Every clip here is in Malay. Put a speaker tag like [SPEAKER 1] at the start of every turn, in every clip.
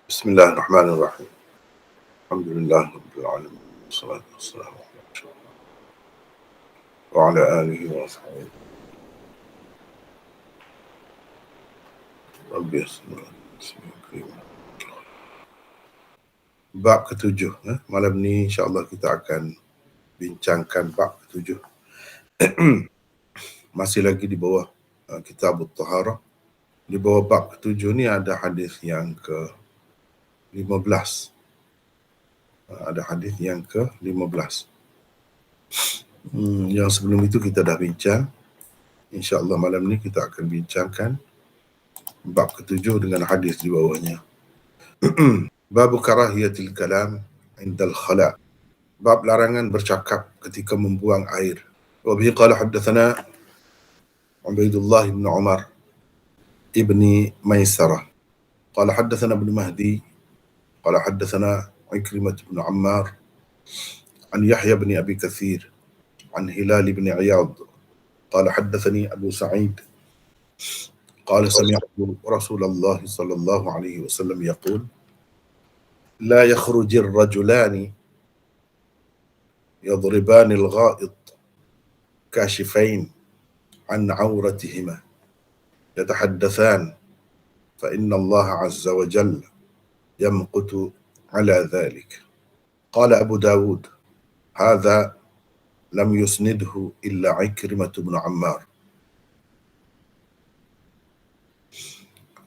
[SPEAKER 1] Bismillahirrahmanirrahim. Alhamdulillah rabbil alamin. Wassalatu wassalamu ala rasulillah wa ala alihi wa sahbihi. Rabbi yassir. Bab ketujuh. Malam ni insya-Allah kita akan bincangkan bab ketujuh. Masih lagi di bawah Kitab At-Taharah. Di bawah bab ketujuh ni ada hadis yang ke-15. Ada hadis yang ke-15. Yang sebelum itu kita dah bincang. InsyaAllah malam ni kita akan bincangkan bab ketujuh dengan hadis di bawahnya. Bab karahiyatil kalam indal khala'. Bab larangan bercakap ketika membuang air. Wa bihi qala haddatsana Ubaidullah bin Umar ibni Maisarah. Qala haddatsana Ibn Mahdi. Qala haddatsana Ikrimah bin Ammar an Yahya bin Abi Kathir an Hilal bin Iyad. Qala haddatsani Abu Sa'id قال سمعت رسول الله صلى الله عليه وسلم يقول لا يخرج الرجلان يضربان الغائط كاشفين عن عورتهما يتحدثان فإن الله عز وجل يمقت على ذلك. قال أبو داود هذا لم يسنده إلا عكرمة بن عمار.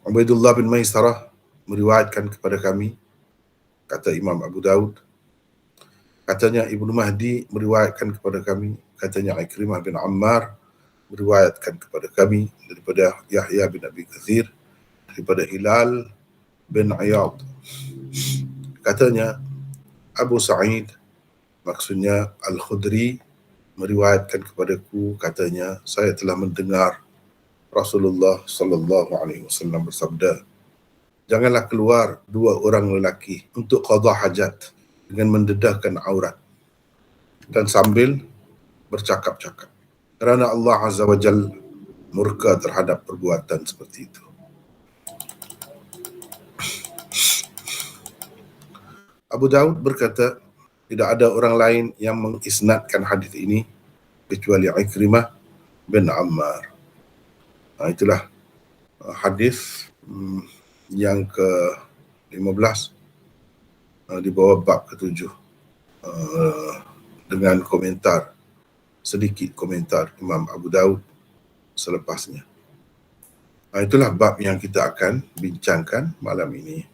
[SPEAKER 1] Ubaidullah bin Maisarah meriwayatkan kepada kami, kata Imam Abu Daud, katanya Ibnu Mahdi meriwayatkan kepada kami, katanya Ikrimah bin Ammar meriwayatkan kepada kami daripada Yahya bin Abi Kathir, daripada Hilal bin Iyad. Katanya Abu Sa'id, maksudnya Al-Khudri, meriwayatkan kepadaku, katanya saya telah mendengar Rasulullah sallallahu alaihi wasallam bersabda, janganlah keluar dua orang lelaki untuk qada hajat dengan mendedahkan aurat dan sambil bercakap-cakap, kerana Allah Azza wa Jalla murka terhadap perbuatan seperti itu. Abu Daud berkata, tidak ada orang lain yang mengisnadkan hadis ini kecuali Ikrimah bin Ammar. Itulah hadis yang ke-15 di bawah bab ke-7 dengan komentar, sedikit komentar Imam Abu Daud selepasnya. Itulah bab yang kita akan bincangkan malam ini.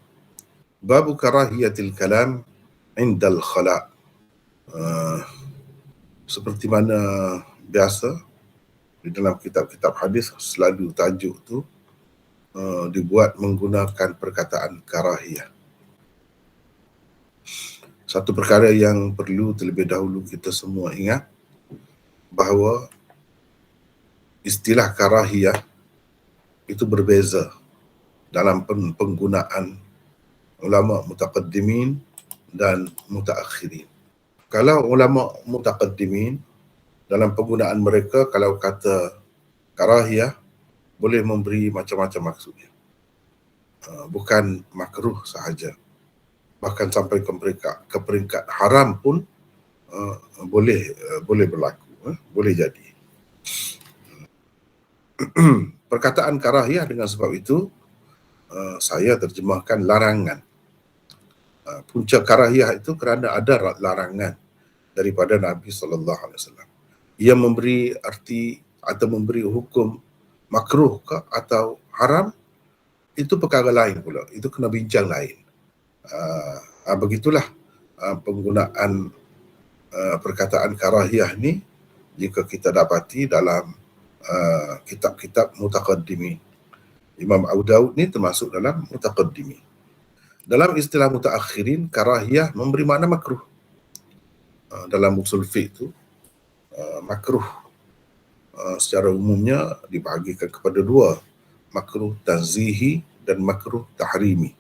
[SPEAKER 1] Bab karahiyatil kalam indal khala'. Seperti mana biasa di dalam kitab-kitab hadis, selalu tajuk tu dibuat menggunakan perkataan karahiyah. Satu perkara yang perlu terlebih dahulu kita semua ingat, bahawa istilah karahiyah itu berbeza dalam penggunaan ulama mutaqaddimin dan mutaakhirin. Kalau ulama mutaqaddimin, dalam penggunaan mereka, kalau kata karahiyah, boleh memberi macam-macam maksudnya. Bukan makruh sahaja. Bahkan sampai ke peringkat haram pun boleh berlaku, boleh jadi. Perkataan karahiyah dengan sebab itu, saya terjemahkan larangan. Punca karahiyah itu kerana ada larangan daripada Nabi SAW. Ia memberi arti atau memberi hukum makruh ke atau haram, itu perkara lain pula. Itu kena bincang lain. Begitulah penggunaan perkataan karahiyah ni jika kita dapati dalam kitab-kitab mutaqaddimin. Imam Abu Daud ni termasuk dalam mutaqaddimin. Dalam istilah mutaakhirin, karahiyah memberi makna makruh. Dalam usul fiqh tu, makruh secara umumnya dibahagikan kepada dua, makruh tanzihi dan makruh tahrimi.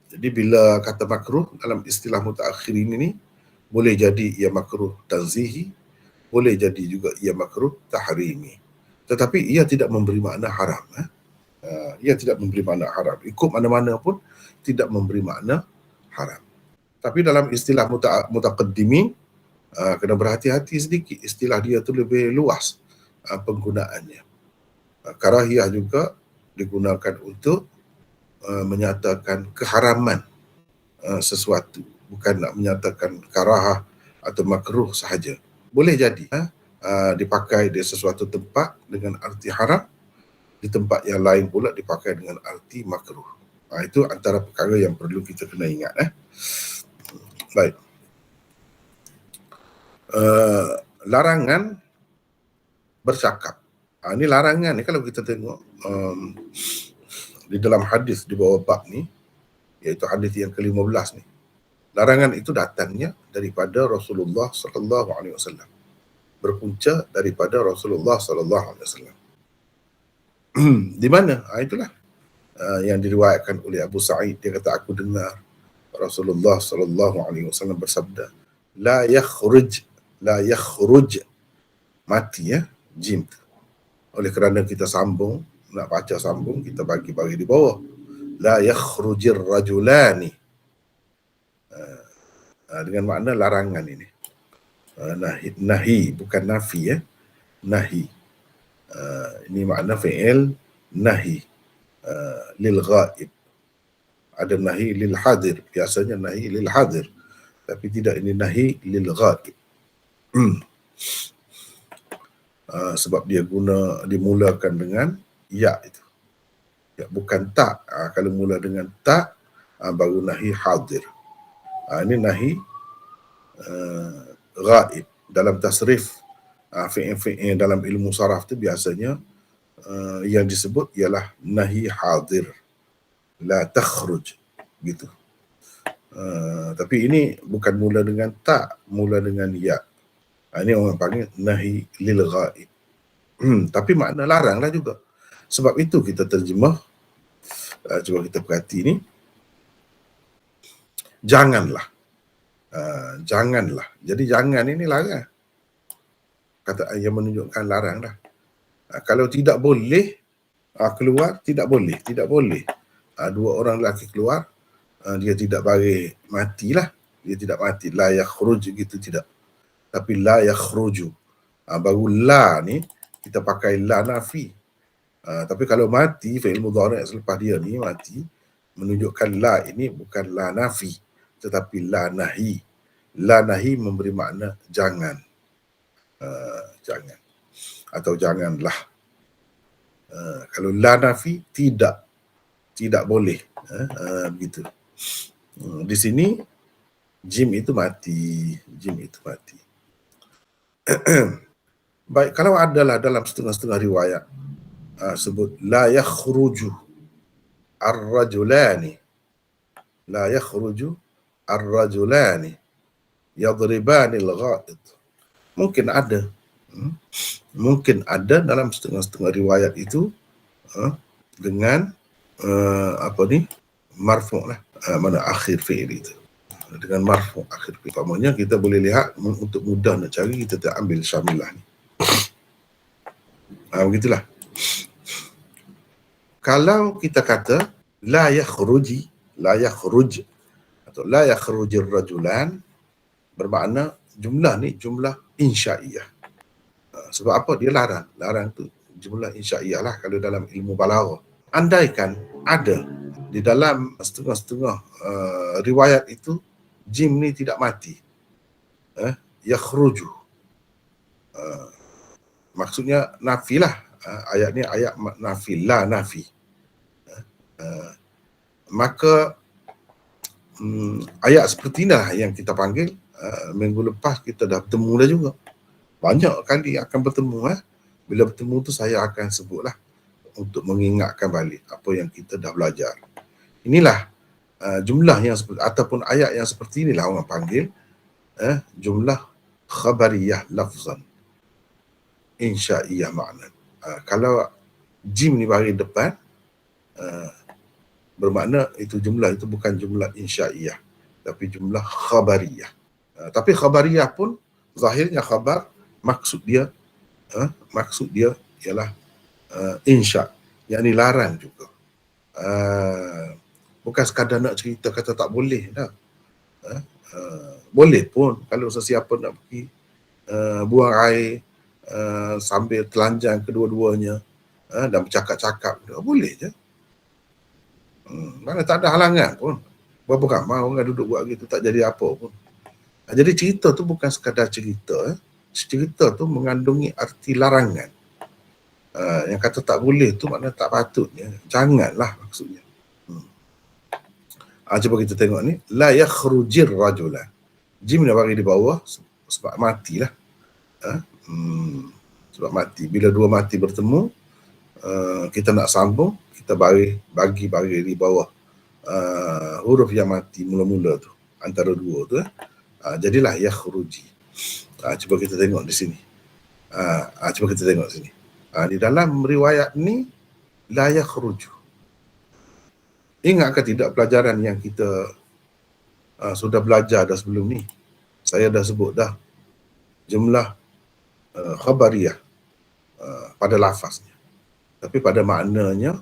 [SPEAKER 1] Jadi bila kata makruh dalam istilah mutaakhirin ini, boleh jadi ia makruh tanzihi, boleh jadi juga ia makruh tahrimi, tetapi ia tidak memberi makna haram. Ia tidak memberi makna haram. Ikut mana-mana pun tidak memberi makna haram. Tapi dalam istilah mutaqaddimin, kena berhati-hati sedikit. Istilah dia tu lebih luas penggunaannya. Karahiyah juga digunakan untuk menyatakan keharaman sesuatu, bukan nak menyatakan karahah atau makruh sahaja. Boleh jadi dipakai di sesuatu tempat dengan arti haram, di tempat yang lain pula dipakai dengan arti makruh. Itu antara perkara yang perlu kita kena ingat. Baik. Larangan bercakap. Ini larangan ni kalau kita tengok di dalam hadis di bawah bab ni, iaitu hadis yang ke-15 ni. Larangan itu datangnya daripada Rasulullah sallallahu alaihi wasallam. Berpunca daripada Rasulullah sallallahu alaihi wasallam. Di mana? Itulah yang diriwayatkan oleh Abu Sa'id. Dia kata, aku dengar Rasulullah sallallahu alaihi wasallam bersabda, la yakhruj, mati jim. Oleh kerana kita sambung, nak baca sambung, kita bagi di bawah. La yakhrujir rajulani. Dengan makna larangan ini. Nahi, bukan nafi nahi. Ini makna fi'il nahi lil ghaib. Ada nahi lil hadir, biasanya nahi lil hadir, tapi tidak, ini nahi lil ghaib. Sebab dia dimulakan dengan ya itu. Ya, bukan tak. Kalau mula dengan tak, baru nahi hadir. Ini nahi ghaib. Dalam tasrif fi'il dalam ilmu saraf tu biasanya yang disebut ialah nahi hadir, la takhruj, gitu. Tapi ini bukan mula dengan tak, mula dengan ya. Ini orang panggil nahi lil ghaib. Tapi makna larang lah juga. Sebab itu kita terjemah, cuba kita perhati ni, janganlah. Janganlah. Jadi jangan ini larang. Kata yang menunjukkan larang lah. Kalau tidak boleh keluar, tidak boleh. Dua orang lelaki keluar, dia tidak bagi matilah. Dia tidak mati. La yakhruj gitu, tidak. Tapi la yakhruju. Baru la ni, kita pakai la nafi. Tapi kalau mati, fi'il mudhari' selepas dia ni mati, menunjukkan la ini bukan la nafi, tetapi la nahi. La nahi memberi makna jangan. Jangan. Atau janganlah. Kalau la nafi, tidak boleh. Begitu. Di sini, jim itu mati. Baik, kalau adalah dalam setengah-setengah riwayat, sebut la yakhruju ar-rajulani. La yakhruju ar-rajulani yadribani al-ghaid. Mungkin ada dalam setengah-setengah riwayat itu dengan marfu' lah, mana akhir fi'il itu, dengan marfu' akhir fi'il. Umpamanya kita boleh lihat, untuk mudah nak cari, kita tak ambil syamilah ni. Begitulah. Kalau kita kata la yakhruj atau la yakhrujir rajulan, bermakna jumlah ni jumlah insya'iyah. Sebab apa? Dia larang tu jumlah insya'iyah lah kalau dalam ilmu balaghah. Andaikan ada di dalam setengah-setengah riwayat itu jim ni tidak mati, yakhruju, maksudnya nafi lah. Ayat ni ayat nafi, la nafi. Maka ayat seperti inilah yang kita panggil, minggu lepas kita dah bertemu dah juga. Banyak kali akan bertemu. Bila bertemu tu saya akan sebutlah untuk mengingatkan balik apa yang kita dah belajar. Inilah jumlah yang ataupun ayat yang seperti inilah orang panggil jumlah khabariyah lafzan, insya'iyah makna. Kalau jim ni bagi depan, bermakna itu jumlah itu bukan jumlah insya'iyah, tapi jumlah khabariyah. Tapi khabariyah pun zahirnya khabar, maksud dia ialah insya'. yang dilarang juga. Bukan sekadar nak cerita kata tak boleh dah. Boleh pun kalau sesiapa nak pergi buang air sambil telanjang kedua-duanya dan bercakap-cakap, boleh je. Mana tak ada halangan pun. Berapa ramai orang duduk buat gitu, tak jadi apa pun. Jadi cerita tu bukan sekadar cerita. Cerita tu mengandungi arti larangan. Yang kata tak boleh tu maknanya tak patutnya. Janganlah maksudnya. Cuba kita tengok ni. La yakhrujir rajulan. Jim dah bagi di bawah sebab matilah. Sebab mati. Bila dua mati bertemu, kita nak sambung, kita bagi di bawah huruf yang mati mula-mula tu, antara dua tu. Jadilah yakhruji. Cuba kita tengok di sini. Cuba kita tengok sini. Di dalam riwayat ni la yakhruju. Ingatkah tidak pelajaran yang kita sudah belajar dah sebelum ni? Saya dah sebut dah jumlah khabariyah pada lafaznya. Tapi pada maknanya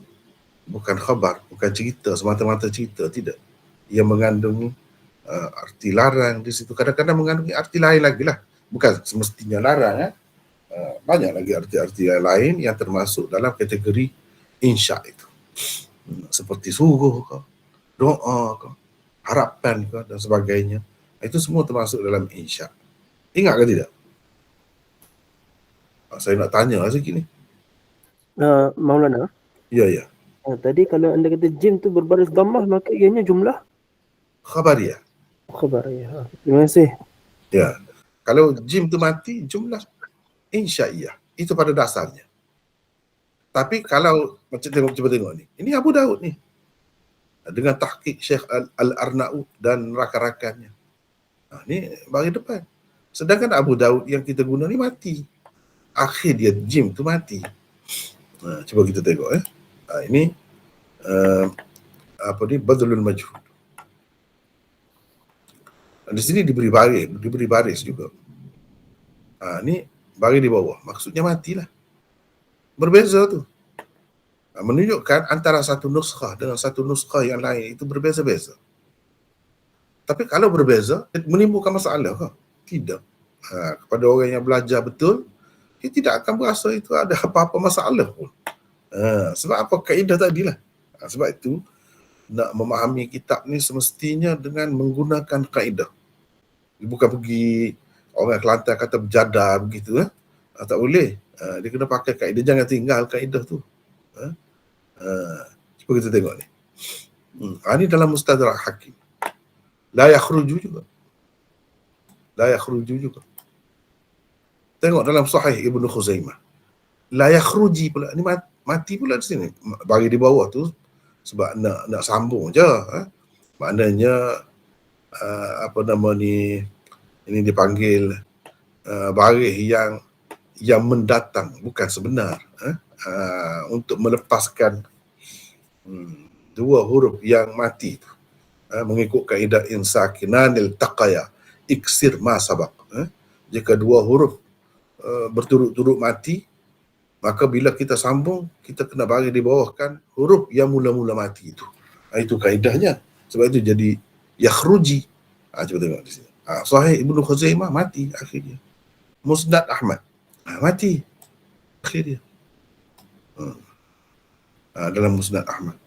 [SPEAKER 1] bukan khabar, bukan cerita, semata-mata cerita, tidak. Ia mengandungi arti larang di situ. Kadang-kadang mengandungi arti lain lagi lah. Bukan semestinya larang. Banyak lagi arti-arti lain yang termasuk dalam kategori insya itu. Seperti suruh ke, doa ke, harapan ke dan sebagainya. Itu semua termasuk dalam insya. Ingat ke tidak? Saya nak tanya lah sikit ni.
[SPEAKER 2] Maulana.
[SPEAKER 1] Ya.
[SPEAKER 2] Tadi kalau anda kata jim tu berbaris dhammah, maka ianya jumlah
[SPEAKER 1] khabariyah.
[SPEAKER 2] Khabariyah. Terima kasih.
[SPEAKER 1] Ya. Kalau jim tu mati, jumlah insya'iyah. Itu pada dasarnya. Tapi kalau macam cuba tengok ni. Ini Abu Daud ni. Dengan tahqiq Syekh Al-Arnaud dan rakan-rakannya. Ni bagi depan. Sedangkan Abu Daud yang kita guna ni mati. Akhir dia jim tu mati. Cuba kita tengok ini badlul majhud. Di sini diberi baris juga. Ni bagi di bawah. Maksudnya matilah. Berbeza tu. Menunjukkan antara satu nuskhah dengan satu nuskhah yang lain itu berbeza-beza. Tapi kalau berbeza, menimbulkan masalah ke? Tidak. Kepada orang yang belajar betul, dia tidak akan berasa itu ada apa-apa masalah pun. Sebab apa? Kaedah tadilah. Sebab itu, nak memahami kitab ni semestinya dengan menggunakan kaedah. Bukan pergi orang Kelantan kata berjadar begitu. Tak boleh. Dia kena pakai kaedah. Jangan tinggal kaedah tu. Cuba kita tengok ni. Ini dalam Mustadrak Hakim. La yakhruju juga. Tengok dalam Sahih Ibnu Khuzaimah. La yakhruji pula. Ni mati pula di sini. Bagi di bawah tu sebab nak sambung je. Maknanya ini dipanggil baris yang mendatang, bukan sebenar. Untuk melepaskan dua huruf yang mati itu. Mengikut kaedah insakinanil taqaya iksir ma sabaq. Jika dua huruf berturut-turut mati, maka bila kita sambung, kita kena bagi di bawah kan huruf yang mula-mula mati itu. Itu kaedahnya. Sebab itu jadi yakhruji. Cuba tengok di sini. Sahih Ibnu Khuzaimah mati akhirnya. Musnad Ahmad mati akhirnya. Dalam Musnad Ahmad.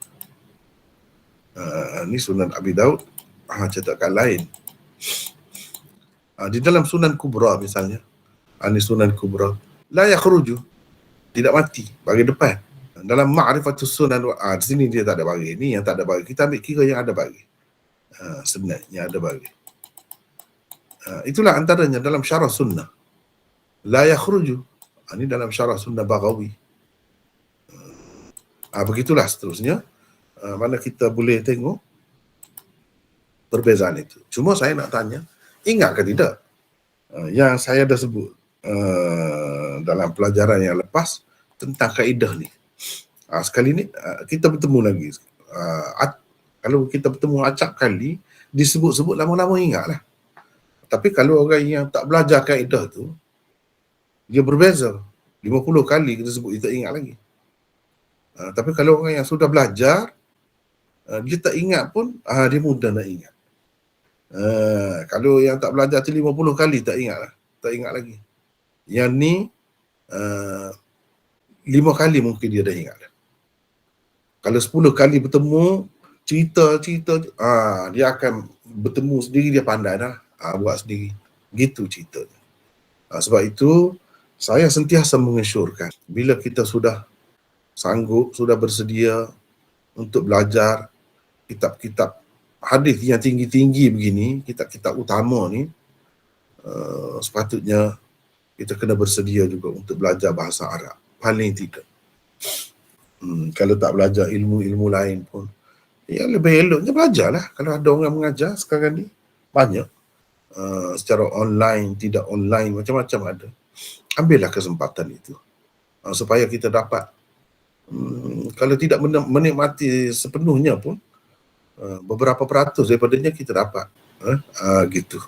[SPEAKER 1] Ini Sunan Abi Daud cetakan lain. Di dalam Sunan Kubra misalnya, ini Sunan Kubra, la yakhruju, tidak mati, bagi depan. Dalam Ma'rifatus Sunan, di sini dia tak ada bagi. Ini yang tak ada bagi. Kita ambil kira yang ada bagi. Sebenarnya ada bagi. Itulah antaranya dalam Syarah Sunnah. La yakhruju. Ini dalam Syarah Sunnah Baghawi. Begitulah seterusnya. Mana kita boleh tengok perbezaan itu. Cuma saya nak tanya, ingat ke tidak yang saya dah sebut dalam pelajaran yang lepas tentang kaedah ni. Sekali ni kita bertemu lagi. Kalau kita bertemu acap kali, disebut-sebut lama-lama ingatlah. Tapi kalau orang yang tak belajar kaedah tu, dia berbeza. 50 kali kita sebut, dia tak ingat lagi. Tapi kalau orang yang sudah belajar, dia tak ingat pun, dia mudah nak ingat. Kalau yang tak belajar tu 50 kali tak ingat lah. Tak ingat lagi. Yang ni 5 kali mungkin dia dah ingat dah. Kalau 10 kali bertemu, cerita, dia akan bertemu sendiri, dia pandai dah. Buat sendiri. Gitu ceritanya. Sebab itu, saya sentiasa mengesyorkan bila kita sudah sanggup, sudah bersedia untuk belajar kitab-kitab hadis yang tinggi-tinggi begini, kitab-kitab utama ni, sepatutnya kita kena bersedia juga untuk belajar bahasa Arab. Paling tidak. Kalau tak belajar ilmu-ilmu lain pun, ya lebih eloknya belajarlah. Kalau ada orang mengajar sekarang ni, banyak. Secara online, tidak online, macam-macam ada. Ambillah kesempatan itu. Supaya kita dapat, kalau tidak menikmati sepenuhnya pun, beberapa peratus daripadanya kita dapat. Gitu.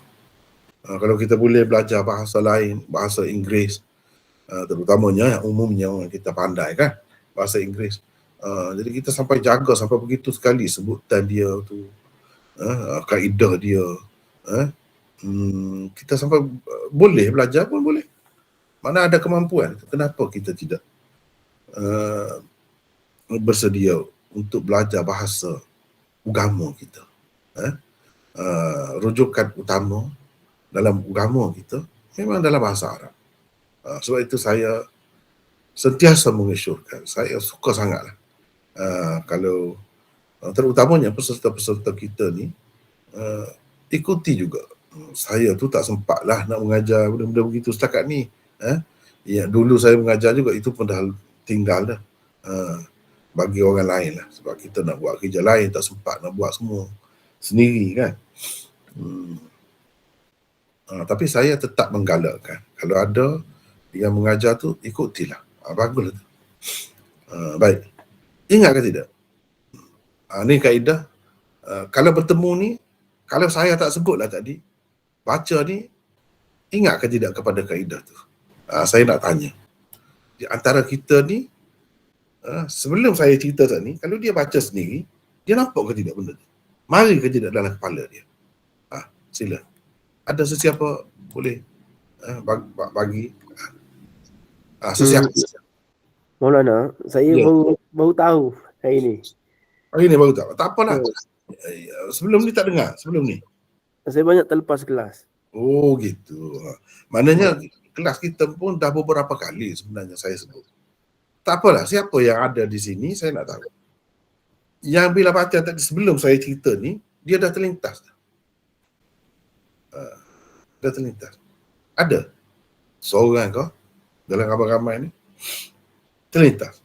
[SPEAKER 1] Kalau kita boleh belajar bahasa lain, bahasa Inggeris, terutamanya yang umumnya yang kita pandai kan, bahasa Inggeris. Jadi kita sampai jaga sampai begitu sekali sebutan dia tu, kaedah dia. Kita sampai boleh belajar pun boleh. Mana ada kemampuan, kenapa kita tidak bersedia untuk belajar bahasa agama kita? Rujukan utama dalam agama kita memang dalam bahasa Arab. Sebab itu saya sentiasa mengesyorkan, saya suka sangatlah kalau terutamanya peserta-peserta kita ni ikuti juga. Saya tu tak sempat lah nak mengajar benda-benda begitu setakat ni. Ya, dulu saya mengajar juga, itu pun dah tinggal dah. Bagi orang lain lah, sebab kita nak buat kerja lain, tak sempat nak buat semua sendiri kan. Tapi saya tetap menggalakkan, kalau ada yang mengajar tu, ikutilah. Baguslah tu. Baik. Ingat ke tidak? Ni kaedah. Kalau bertemu ni, kalau saya tak sebutlah tadi, baca ni, ingat ke tidak kepada kaedah tu? Saya nak tanya. Di antara kita ni, sebelum saya cerita tadi, kalau dia baca sendiri, dia nampak ke tidak benda tu? Mari ke tidak dalam kepala dia? Sila. Ada sesiapa boleh bagi? Sesiapa?
[SPEAKER 2] Maulana, saya baru tahu hari ni.
[SPEAKER 1] Hari ni baru tahu. Tak apalah. Sebelum ni tak dengar? Sebelum ni?
[SPEAKER 2] Saya banyak terlepas kelas.
[SPEAKER 1] Oh gitu. Maknanya kelas kita pun dah beberapa kali sebenarnya saya sebut. Tak apalah, siapa yang ada di sini saya nak tahu. Yang bila baca tadi sebelum saya cerita ni, dia dah terlintas. Dah terlintas. Ada seorang kau dalam ramai-ramai ni terlintas.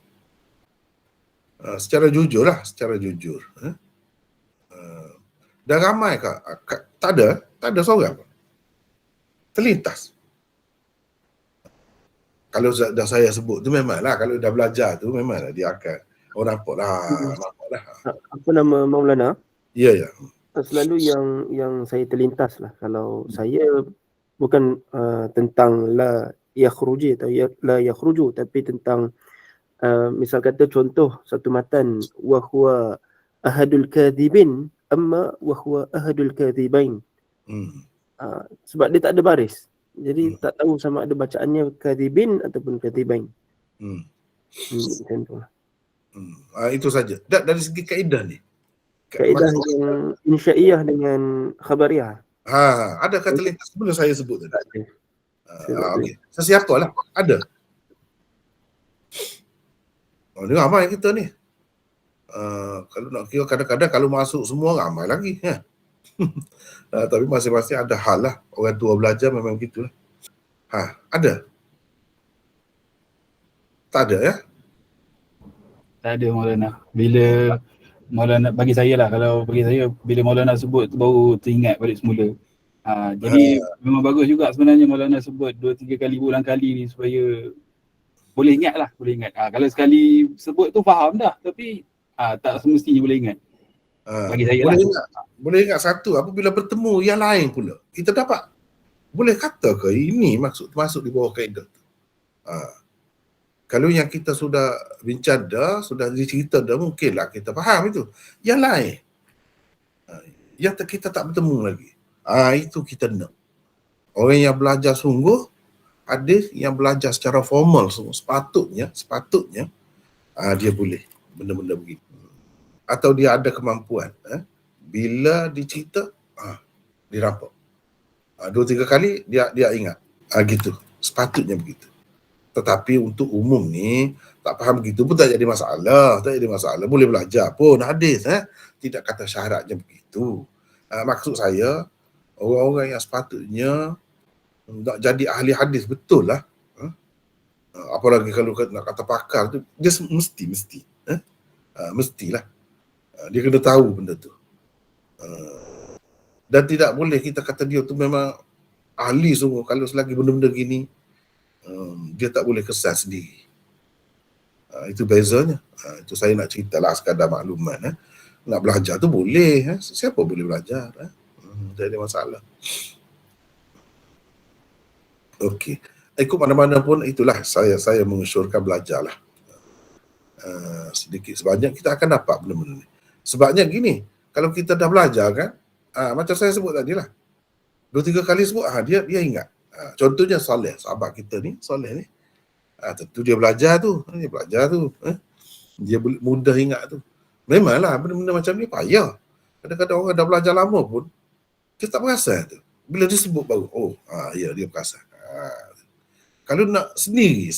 [SPEAKER 1] Secara jujur lah, secara jujur. Dah ramai kah? Tak ada seorang pun terlintas. Kalau dah saya sebut tu memanglah, kalau dah belajar tu memanglah dia akan nampak lah.
[SPEAKER 2] Apa nama Maulana?
[SPEAKER 1] Ya.
[SPEAKER 2] Selalu yang saya terlintas lah. Kalau saya bukan tentang la yakhruji atau la yakhruju, tapi tentang misal kata contoh satu matan, wa huwa ahadul kadhibin amma wa huwa ahadul kadhibain. Sebab dia tak ada baris. Jadi tak tahu sama ada bacaannya kadhibin ataupun kadhibain. Macam tu lah.
[SPEAKER 1] Itu saja. Dari segi kaedah ni.
[SPEAKER 2] Kaedah yang insyaiyah dengan khabariyah.
[SPEAKER 1] Ada kata lintas sebelum saya sebut tadi.
[SPEAKER 2] Okay.
[SPEAKER 1] Sesiapa lah. Ada. Ni ramai kita ni. Kalau nak kira kadang-kadang kalau masuk semua ramai lagi. Tapi masing-masing ada hal lah. Orang tua belajar memang begitulah. Ada? Tak ada ya?
[SPEAKER 3] Tak ada Maulana. Bila Maulana, bagi saya lah, kalau bagi saya bila Maulana sebut tu baru teringat balik semula. Jadi memang bagus juga sebenarnya Maulana sebut 2-3 kali berulang kali ni supaya boleh ingat lah, boleh ingat. Kalau sekali sebut tu faham dah, tapi tak semestinya boleh ingat. Bagi saya
[SPEAKER 1] boleh
[SPEAKER 3] lah.
[SPEAKER 1] Ingat, boleh ingat satu, apabila bertemu yang lain pula, kita dapat boleh kata ke ini masuk di bawah kaedah tu. Kalau yang kita sudah bincang dah, sudah dicerita dah, mungkinlah kita faham itu. Yang lain, yang kita tak bertemu lagi, itu kita nak. Orang yang belajar sungguh, hadis yang belajar secara formal semua, sepatutnya dia boleh benda-benda begitu. Atau dia ada kemampuan, bila dicerita, dia rapat. 2-3 kali dia ingat. Gitu. Sepatutnya begitu. Tetapi untuk umum ni, tak faham begitu pun tak jadi masalah. Boleh belajar pun hadis. Tidak kata syaratnya begitu. Maksud saya, orang-orang yang sepatutnya nak jadi ahli hadis betul lah. Apalagi kalau nak kata pakar tu, dia mesti. Mestilah. Dia kena tahu benda tu. Dan tidak boleh kita kata dia tu memang ahli sungguh. Kalau selagi benda-benda gini, dia tak boleh kesan sendiri. Itu bezanya. Itu saya nak cerita lah sekadar makluman. Nak belajar tu boleh. Siapa boleh belajar. Tak ada masalah. Okey. Ikut mana-mana pun itulah saya mengusulkan belajarlah. Sedikit sebanyak kita akan dapat benda-benda ni. Sebabnya gini, kalau kita dah belajar kan, macam saya sebut tadi lah, 2-3 kali sebut, dia ingat. Contohnya Saleh, sahabat kita ni, Saleh ni, tentu dia belajar tu, dia mudah ingat tu. Memanglah benda-benda macam ni payah. Kadang-kadang orang dah belajar lama pun, dia tak perasan tu. Bila dia sebut baru, ya dia perasan. Kalau nak sendiri,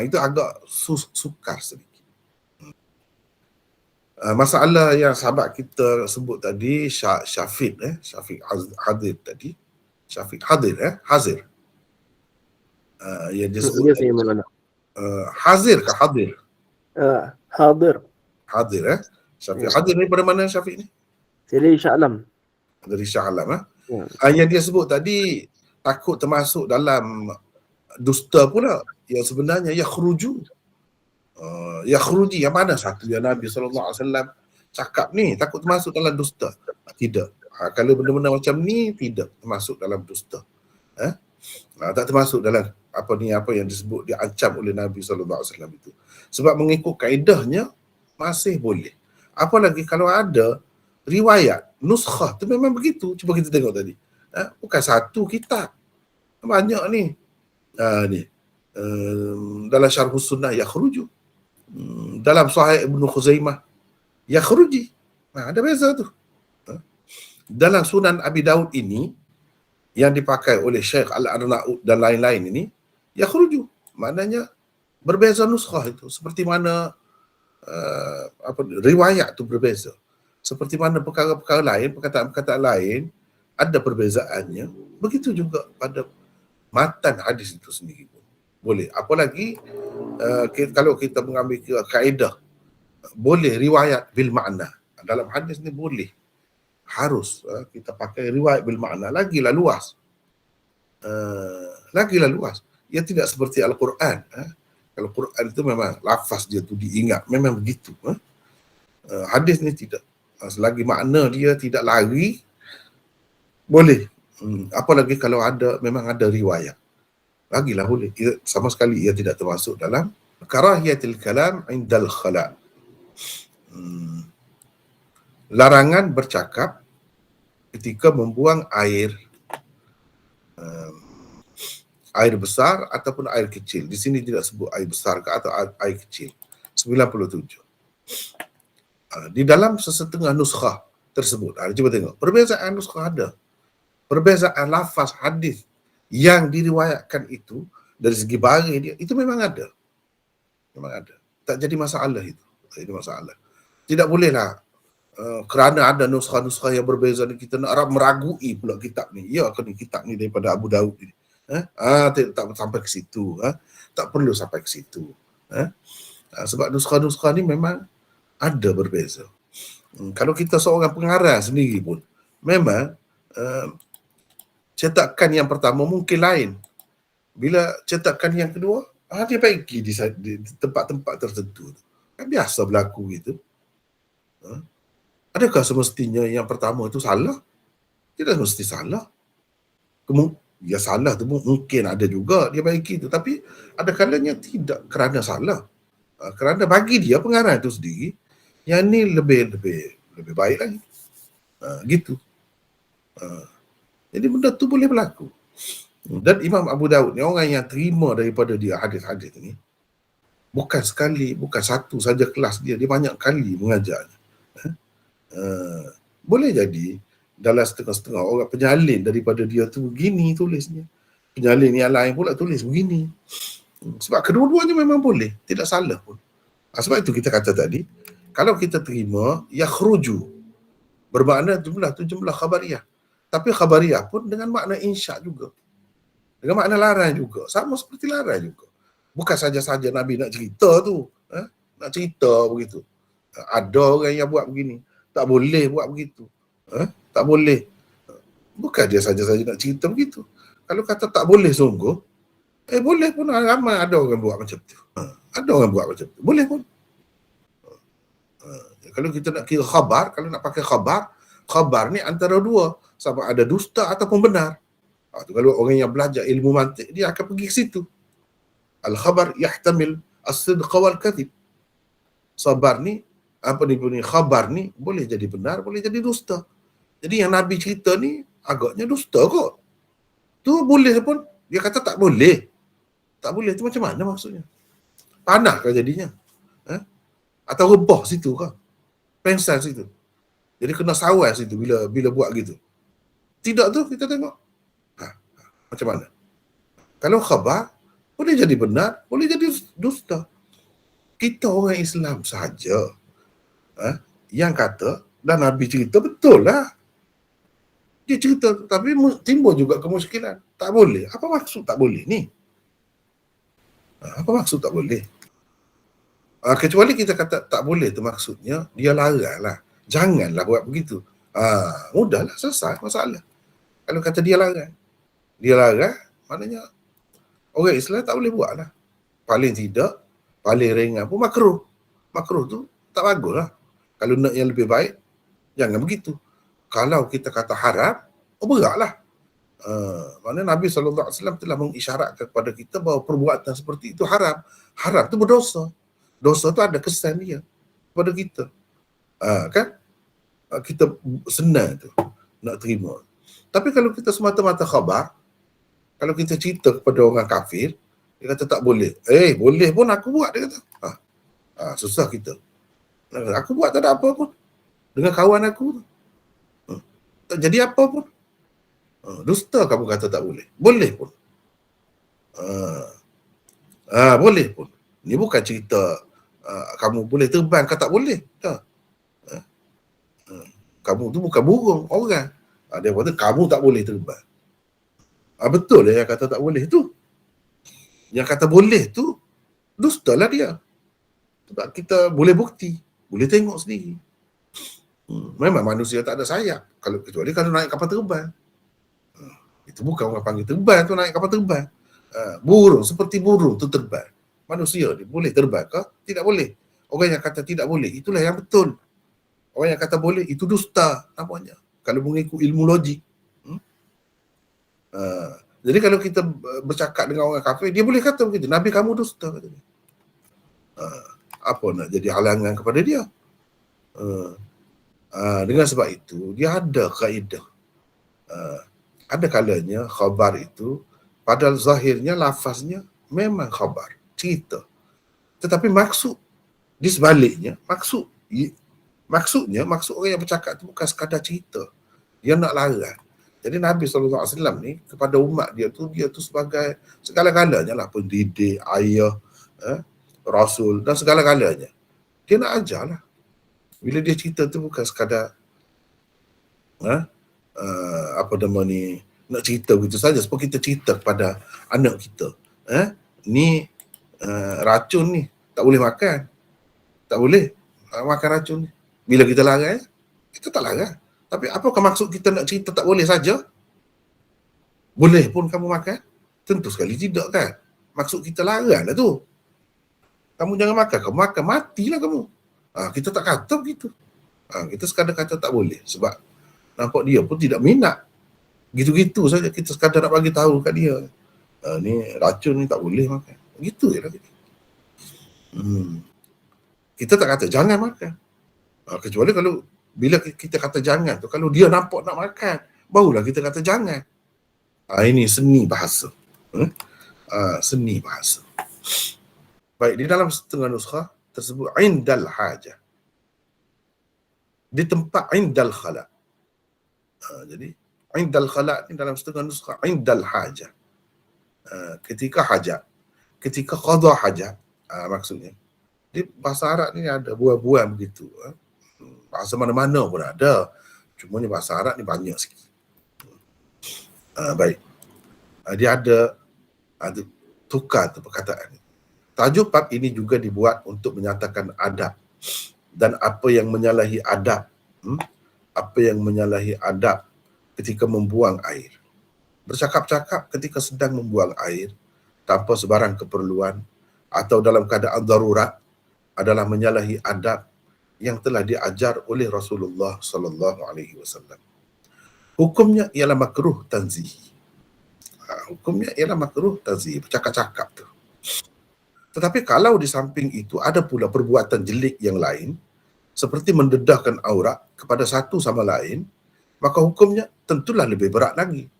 [SPEAKER 1] itu agak sukar sedikit. Masalah yang sahabat kita sebut tadi, Syafiq Hadir tadi, Syafiq Hadir, Hazir. Yang dia sebut
[SPEAKER 2] Ya, saya mana?
[SPEAKER 1] Hazir ke Hadir?
[SPEAKER 2] Hadir.
[SPEAKER 1] Syafiq Hadir ni pada mana Syafiq ni?
[SPEAKER 2] Saya dari Shah Alam.
[SPEAKER 1] Dari Shah Alam.
[SPEAKER 2] Ya.
[SPEAKER 1] Yang dia sebut tadi takut termasuk dalam dusta pula. Yang sebenarnya yakhruji. Yang mana satu yang Nabi SAW cakap ni takut termasuk dalam dusta? Tidak. Kalau benda-benda macam ni tidak termasuk dalam dusta. Tak termasuk dalam apa yang disebut diancam oleh Nabi SAW itu. Sebab mengikut kaedahnya masih boleh. Apalagi kalau ada riwayat nuskhah tu memang begitu. Cuba kita tengok tadi. Bukan satu kitab. Banyak ni. Dalam Syarhus Sunnah yakhruju. Dalam Sahih Ibnu Khuzaimah yakhruji. Ada beza tu. Dalam Sunan Abi Daud ini yang dipakai oleh Syekh Al-Arnaud dan lain-lain ini yakhruju. Maknanya berbeza nuskhah itu. Seperti mana riwayat tu berbeza. Seperti mana perkara-perkara lain, perkataan-perkataan lain ada perbezaannya. Begitu juga pada matan hadis itu sendiri pun boleh. Apalagi kalau kita mengambil kaedah, boleh riwayat bil makna. Dalam hadis ni boleh. Harus kita pakai riwayat bil makna. Lagilah luas. Ia tidak seperti Al-Quran. Kalau Quran itu memang lafaz dia tu diingat. Memang begitu. Hadis ni tidak. Selagi makna dia tidak lari, boleh. Apalagi kalau memang ada riwayat. Lagilah boleh. Sama sekali ia tidak termasuk dalam karahiyatil kalam indal khala. Larangan bercakap ketika membuang air besar ataupun air kecil. Di sini tidak sebut air besar atau air kecil. 97. Di dalam sesetengah nuskhah tersebut. Cuba tengok. Perbezaan nuskhah ada. Perbezaan lafaz hadis yang diriwayatkan itu dari segi baris dia itu memang ada. Tak jadi masalah itu. Tak jadi masalah. Tidak bolehlah kerana ada nuskhah-nuskhah yang berbeza ni kita nak meragui pula kitab ni. Ya ke ni kitab ni daripada Abu Daud ni. Tak sampai ke situ. Tak perlu sampai ke situ. Sebab nuskhah-nuskhah ni memang ada berbeza. Kalau kita seorang pengarang sendiri pun memang cetakan yang pertama mungkin lain. Bila cetakan yang kedua, dia baiki di tempat-tempat tertentu. Kan biasa berlaku gitu. Adakah semestinya yang pertama itu salah? Tidak mesti salah. dia salah tu mungkin ada juga dia baiki tu, tapi ada kalanya tidak kerana salah. Kerana bagi dia pengarang itu sendiri yang ni lebih baik lagi. Gitu. Jadi benda tu boleh berlaku. Dan Imam Abu Daud ni orang yang terima daripada dia hadis-hadis ni, bukan sekali, bukan satu saja kelas dia banyak kali mengajarnya. Boleh jadi dalam setengah-setengah orang penyalin daripada dia tu begini tulisnya. Penyalin yang lain pula tulis begini. Sebab kedua-duanya memang boleh, tidak salah pun. Sebab itu kita kata tadi, kalau kita terima yakhruju, bermakna jumlah khabariyah. Tapi khabariyah pun dengan makna insya juga. Dengan makna larang juga. Sama seperti larang juga. Bukan saja-saja Nabi nak cerita tu. Nak cerita begitu. Ada orang yang buat begini. Tak boleh buat begitu. Tak boleh. Bukan dia saja-saja nak cerita begitu. Kalau kata tak boleh sungguh, boleh pun ramai ada orang buat macam tu. Ada orang buat macam tu. Boleh pun. Kalau kita nak kira khabar, kalau nak pakai khabar ni antara dua. Sama ada dusta ataupun benar. Kalau orang yang belajar ilmu mantik, dia akan pergi ke situ. Al-khabar yahtamil as-sidqa wal kadhib. Khabar ni khabar ni boleh jadi benar, boleh jadi dusta. Jadi yang Nabi cerita ni agaknya dusta kot. Tu boleh pun. Dia kata tak boleh. Tak boleh tu macam mana maksudnya? Panah kah jadinya? Atau rebah situ kah? Pensel situ. Jadi kena sawai situ bila buat gitu. Tidak tu kita tengok. Macam mana? Kalau khabar, boleh jadi benar, boleh jadi dusta. Kita orang Islam sahaja yang kata, dan Nabi cerita betul lah. Dia cerita, tapi timbul juga kemusykilan. Tak boleh. Apa maksud tak boleh ni? Apa maksud tak boleh? Kecuali kita kata tak boleh tu maksudnya, dia larang lah. Janganlah buat begitu. Mudahlah, selesai masalah. Kalau kata dia larang, maknanya orang Islam tak boleh buat lah. Paling tidak, paling ringan pun makruh. Makruh tu tak bagus lah. Kalau nak yang lebih baik, jangan begitu. Kalau kita kata haram, beratlah. Maknanya Nabi SAW telah mengisyaratkan kepada kita bahawa perbuatan seperti itu haram. Haram tu berdosa. Dosa tu ada kesan dia kepada kita. Kan? Kita senang tu nak terima. Tapi kalau kita semata-mata khabar, kalau kita cerita kepada orang kafir, dia kata tak boleh. Boleh pun aku buat, dia kata. Susah kita. Aku buat tak ada apa pun. Dengan kawan aku tu. Tak jadi apa pun. Dusta kamu kata tak boleh. Boleh pun. Boleh pun. Ni bukan cerita kamu boleh terbang ke tak boleh. Kamu tu bukan burung, orang. Dia kata kamu tak boleh terbang. Betul lah yang kata tak boleh tu. Yang kata boleh tu, dusta lah dia. Sebab kita boleh bukti, boleh tengok sendiri. Memang manusia tak ada sayap. Kecuali kalau naik kapal terbang. Itu bukan orang panggil terbang tu, naik kapal terbang. Burung, seperti burung tu terbang. Manusia ni boleh terbang ke? Tidak boleh. Orang yang kata tidak boleh, itulah yang betul. Orang yang kata boleh, itu dusta namanya. Kalau mengikut ilmu logik. Jadi kalau kita bercakap dengan orang kafir, dia boleh kata begitu. Nabi kamu dusta, kata dia. Apa nak jadi halangan kepada dia? Dengan sebab itu, dia ada kaedah. Ada kalanya khabar itu, padahal zahirnya, lafaznya memang khabar, cerita. Tetapi maksud, di sebaliknya, maksud orang yang bercakap itu bukan sekadar cerita. Dia nak larang. Jadi Nabi SAW ni kepada umat dia tu sebagai segala-galanya lah, pendidik, ayah, rasul dan segala-galanya. Dia nak ajar lah. Bila dia cerita tu bukan sekadar nak cerita begitu saja. Sebab kita cerita kepada anak kita. Ni racun ni, tak boleh makan. Tak boleh makan racun ni. Bila kita larang, kita tak larang. Tapi apakah maksud kita nak cerita tak boleh saja? Boleh pun kamu makan? Tentu sekali tidak kan. Maksud kita larang lah tu. Kamu jangan makan, kamu makan, matilah kamu. Kita tak kata begitu. Kita sekadar kata tak boleh. Sebab nampak dia pun tidak minat. Gitu-gitu saja kita sekadar nak bagi tahu kat dia. Ni racun ni tak boleh makan. Gitu je lah. Kita tak kata jangan makan. Kecuali kalau bila kita kata jangan tu, kalau dia nampak nak makan, barulah kita kata jangan. Ini seni bahasa. Seni bahasa. Baik, di dalam setengah nuskah tersebut indal hajah. Di tempat indal khala. Jadi indal khala ni dalam setengah nuskah indal hajah. Ketika hajat. Ketika qada hajat. Maksudnya. Di bahasa Arab ni ada buah-buah begitu. Bahasa mana-mana pun ada. Cuma ni bahasa Arab ni banyak sikit. Baik. Dia ada tukar tu perkataan. Tajuk bab ini juga dibuat untuk menyatakan adab dan apa yang menyalahi adab. Apa yang menyalahi adab ketika membuang air. Bercakap-cakap ketika sedang membuang air tanpa sebarang keperluan atau dalam keadaan darurat adalah menyalahi adab yang telah diajar oleh Rasulullah sallallahu alaihi wasallam. Hukumnya ialah makruh tanzihi. Hukumnya ialah makruh tanzihi, bercakap-cakap tu. Tetapi kalau di samping itu ada pula perbuatan jelik yang lain seperti mendedahkan aurat kepada satu sama lain, maka hukumnya tentulah lebih berat lagi.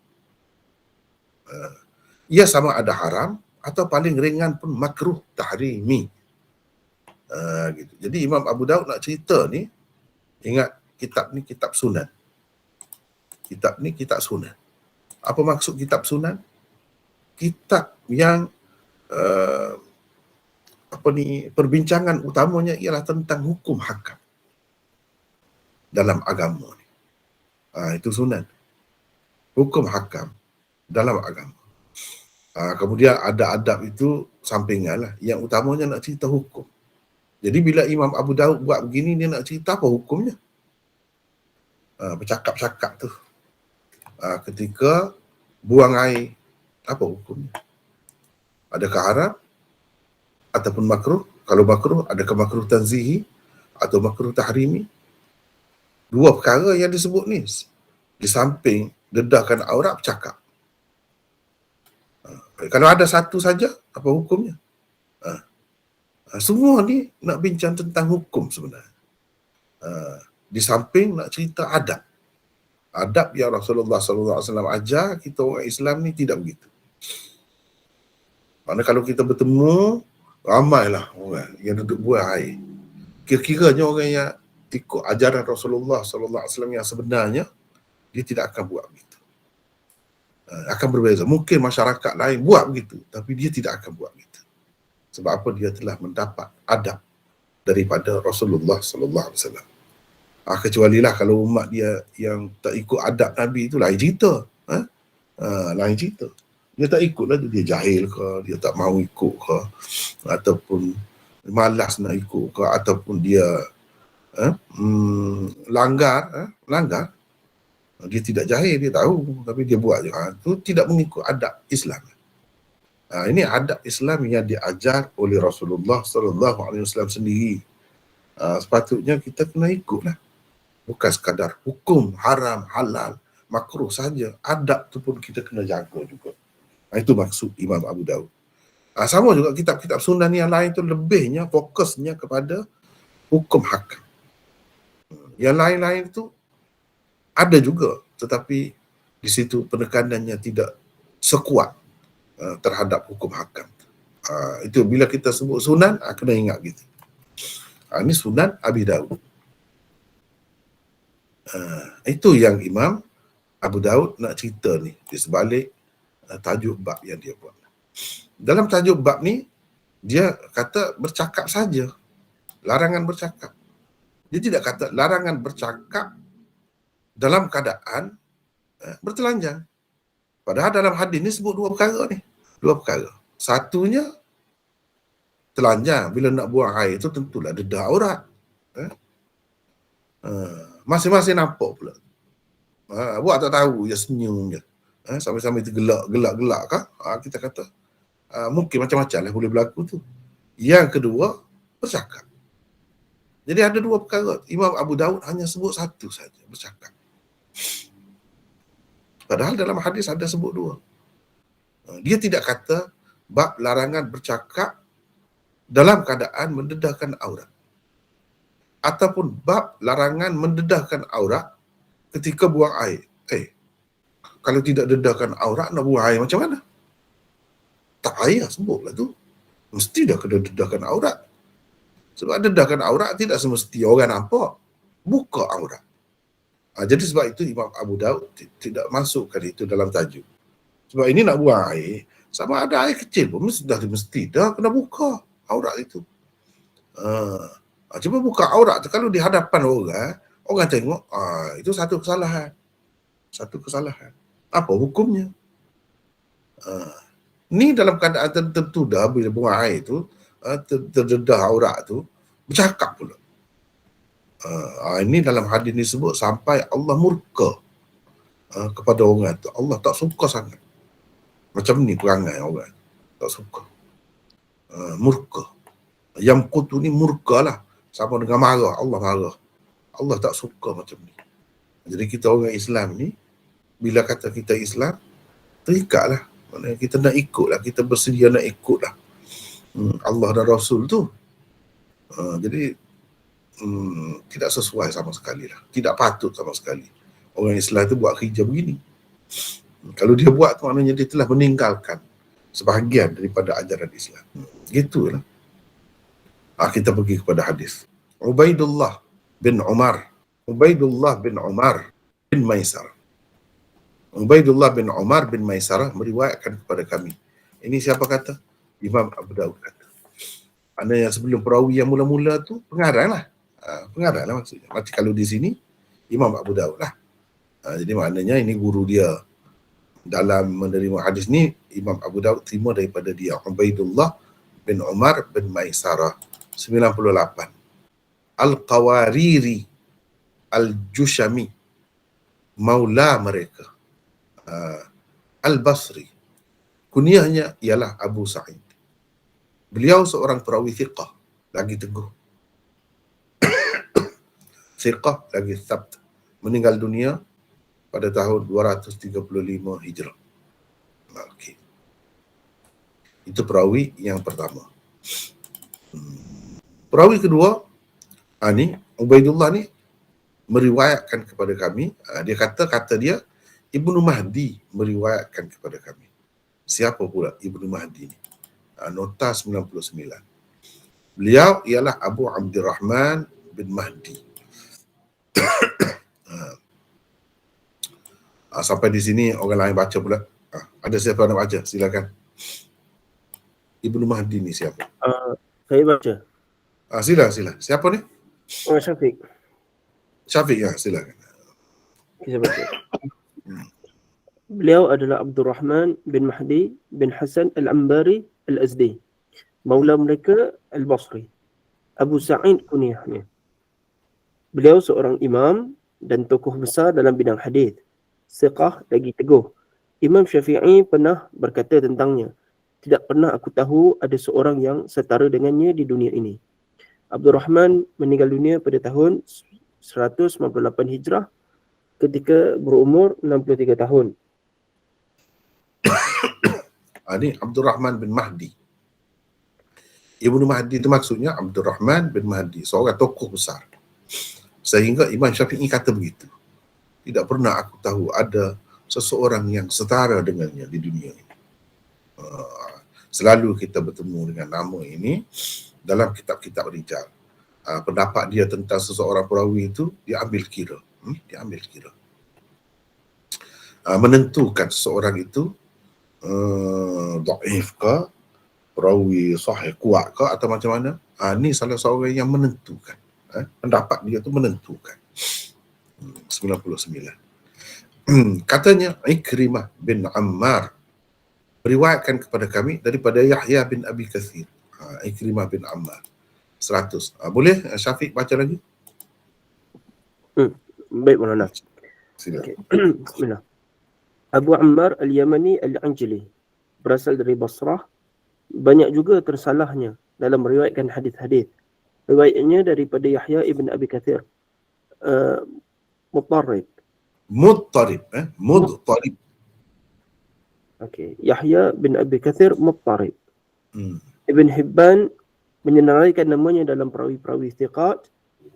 [SPEAKER 1] Ia sama ada haram atau paling ringan pun makruh tahrimi. Gitu. Jadi Imam Abu Daud nak cerita ni, ingat kitab ni kitab sunan. Kitab ni kitab sunan. Apa maksud kitab sunan? Kitab yang perbincangan utamanya ialah tentang hukum hakam dalam agama ni. Itu sunan. Hukum hakam dalam agama. Kemudian ada adab itu sampingan lah. Yang utamanya nak cerita hukum. Jadi bila Imam Abu Daud buat begini, dia nak cerita apa hukumnya? Bercakap-cakap tu. Ketika buang air, apa hukumnya? Adakah haram? Ataupun makruh? Kalau makruh, adakah makruh tanzihi? Atau makruh tahrimi? Dua perkara yang disebut ni. Di samping dedahkan aurat, bercakap. Kalau ada satu saja, apa hukumnya? Semua ni nak bincang tentang hukum sebenarnya. Di samping nak cerita adab. Adab yang Rasulullah SAW ajar, kita orang Islam ni tidak begitu. Mana kalau kita bertemu, ramailah orang yang duduk buang air. Kira-kiranya orang yang ikut ajaran Rasulullah SAW yang sebenarnya, dia tidak akan buat begitu. Akan berbeza. Mungkin masyarakat lain buat begitu, tapi dia tidak akan buat begitu. Sebab apa? Dia telah mendapat adab daripada Rasulullah SAW. Kecualilah kalau umat dia yang tak ikut adab Nabi itu lain cerita. Lain cerita. Dia tak ikutlah, dia jahil ke, dia tak mahu ikut ke, ataupun malas nak ikut ke, ataupun dia langgar. Dia tidak jahil, dia tahu, tapi dia buat je. Itu tidak mengikut adab Islam. Ini adab Islam yang diajar oleh Rasulullah SAW sendiri. Sepatutnya kita kena ikutlah. Bukan sekadar hukum, haram, halal, makruh saja. Adab tu pun kita kena jaga juga. Itu maksud Imam Abu Daud. Sama juga kitab-kitab sunan yang lain tu lebihnya, fokusnya kepada hukum hakam. Yang lain-lain tu ada juga, tetapi di situ penekanannya tidak sekuat terhadap hukum hakam. Itu bila kita sebut sunan, kena ingat gitu. Ini sunan Abi Daud. Itu yang Imam Abu Daud nak cerita ni di sebalik tajuk bab yang dia buat. Dalam tajuk bab ni, dia kata bercakap saja. Larangan bercakap. Dia tidak kata larangan bercakap dalam keadaan bertelanjang. Padahal dalam hadis ni sebut dua perkara ni. Dua perkara. Satunya, telanjang. Bila nak buang air tu tentulah dedah aurat. Masing-masing nampak pula. Buat tak tahu, dia senyum je. Sampai-sampai itu gelak-gelak kah? Kita kata, mungkin macam-macam lah boleh berlaku tu. Yang kedua, bercakap. Jadi ada dua perkara. Imam Abu Daud hanya sebut satu saja, bercakap. Padahal dalam hadis ada sebut 2. Dia tidak kata bab larangan bercakap dalam keadaan mendedahkan aurat, ataupun bab larangan mendedahkan aurat ketika buang air. Kalau tidak dedahkan aurat, nak buang air macam mana? Tak payah sebutlah tu. Mesti dah kena dedahkan aurat. Sebab dedahkan aurat tidak semesti orang nampak. Buka aurat. Jadi sebab itu Imam Abu Daud tidak masukkan itu dalam tajuk. Sebab ini nak buang air, sama ada air kecil pun mesti dah kena buka aurat itu. Cuba buka aurat tu, kalau di hadapan orang tengok, itu satu kesalahan. Apa hukumnya? Ni dalam keadaan tertentu dah bila buang air tu, terdedah aurat tu, bercakap pula. Ini dalam hadis ni sebut sampai Allah murka kepada orang tu. Allah tak suka sangat. Macam ni perangai orang. Tak suka. Murka. Yang kutu ni murka lah. Sama dengan marah. Allah marah. Allah tak suka macam ni. Jadi kita orang Islam ni, bila kata kita Islam, terikat lah. Maksudnya kita nak ikut lah. Kita bersedia nak ikut lah Allah dan Rasul tu. Jadi tidak sesuai sama sekali lah. Tidak patut sama sekali orang Islam tu buat kerja begini. Kalau dia buat tu maknanya dia telah meninggalkan sebahagian daripada ajaran Islam. Gitulah. Kita pergi kepada hadis. Ubaidullah bin Umar bin Maisarah. Ubaidullah bin Umar bin Maisarah meriwayatkan kepada kami. Ini siapa kata? Imam Abu Daud kata. Ada yang sebelum perawi yang mula-mula tu pengarang lah. Pengarang lah maksudnya. Macam kalau di sini Imam Abu Daud lah. Jadi maknanya ini guru dia. Dalam menerima hadis ni, Imam Abu Daud terima daripada dia. Ubaidullah bin Umar bin Maisarah. 98. Al-Qawariri Al-Jushami, maula mereka. Al-Basri. Kunyahnya ialah Abu Sa'id. Beliau seorang perawi thiqah, lagi teguh. Thiqah, lagi thabt. Meninggal dunia pada tahun 235 Hijrah. Okay. Itu perawi yang pertama. Perawi kedua, ni Ubaidullah ni meriwayatkan kepada kami. Dia kata dia Ibnu Mahdi meriwayatkan kepada kami. Siapa pula Ibnu Mahdi ni? Nota 99. Beliau ialah Abu Abdurrahman bin Mahdi. Sampai di sini orang lain baca pula. Ada siapa nak baca? Silakan. Ibnu Mahdi ni siapa?
[SPEAKER 2] Saya baca.
[SPEAKER 1] Sila. Siapa ni?
[SPEAKER 2] Syafiq.
[SPEAKER 1] Syafiq, ya, silakan.
[SPEAKER 2] Saya baca. Beliau adalah Abdurrahman bin Mahdi bin Hasan Al-Ambari Al-Azdi. Maula mereka Al-Basri. Abu Sa'id kunyahnya. Beliau seorang imam dan tokoh besar dalam bidang hadis. Thiqah, lagi teguh. Imam Syafi'i pernah berkata tentangnya, tidak pernah aku tahu ada seorang yang setara dengannya di dunia ini. Abdurrahman meninggal dunia pada tahun 198 Hijrah ketika berumur 63 tahun.
[SPEAKER 1] Ini Abdurrahman bin Mahdi. Ibnu Mahdi itu maksudnya Abdurrahman bin Mahdi, seorang tokoh besar. Sehingga Imam Syafi'i kata begitu. Tidak pernah aku tahu ada seseorang yang setara dengannya di dunia ini. Selalu kita bertemu dengan nama ini dalam kitab-kitab rijal. Pendapat dia tentang seseorang perawi itu diambil kira. Menentukan seseorang itu dhaif ke, perawi sahih kuat ke atau macam mana. Ni salah seorang yang menentukan. Pendapat dia tu menentukan. 99. Katanya Ikrimah bin Ammar meriwayatkan kepada kami daripada Yahya bin Abi Kathir. Ikrimah bin Ammar. 100. Boleh Syafiq baca lagi?
[SPEAKER 2] Baik, Maulana.
[SPEAKER 1] Silakan.
[SPEAKER 2] Okay. Bismillah. Abu Ammar Al-Yamani Al-Anjali, berasal dari Basrah. Banyak juga tersalahnya dalam meriwayatkan hadis-hadis. Riwayatnya daripada Yahya ibn Abi Kathir. Muttarib. Okey, Yahya bin Abi Kathir muttarib.
[SPEAKER 1] Hmm.
[SPEAKER 2] Ibn Hibban menyenaraikan namanya dalam perawi-perawi thiqat.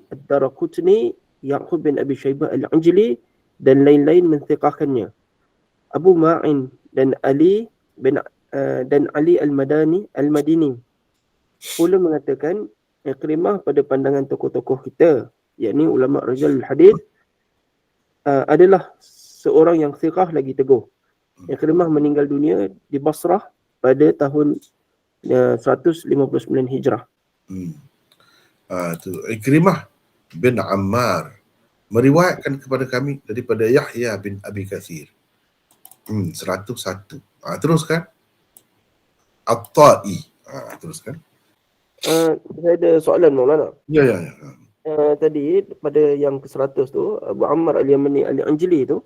[SPEAKER 2] Ad-Daraqutni, Ya'qub bin Abi Shaybah Al-Anjli dan lain-lain menthiqahkannya. Abu Ma'in dan Ali Al-Madini pula mengatakan Ikrimah pada pandangan tokoh-tokoh kita, yakni ulama Rijal Hadith, adalah seorang yang thiqah lagi teguh. Ikrimah meninggal dunia di Basrah pada tahun 159 Hijrah.
[SPEAKER 1] Tu Ikrimah bin Ammar meriwayatkan kepada kami daripada Yahya bin Abi Kathir. 101. Teruskan. At-Ta'i. Teruskan.
[SPEAKER 2] Saya ada soalan Maulana.
[SPEAKER 1] Ya.
[SPEAKER 2] Tadi pada yang ke-100 tu, Abu Ammar Al-Yamani Al-Anjli tu,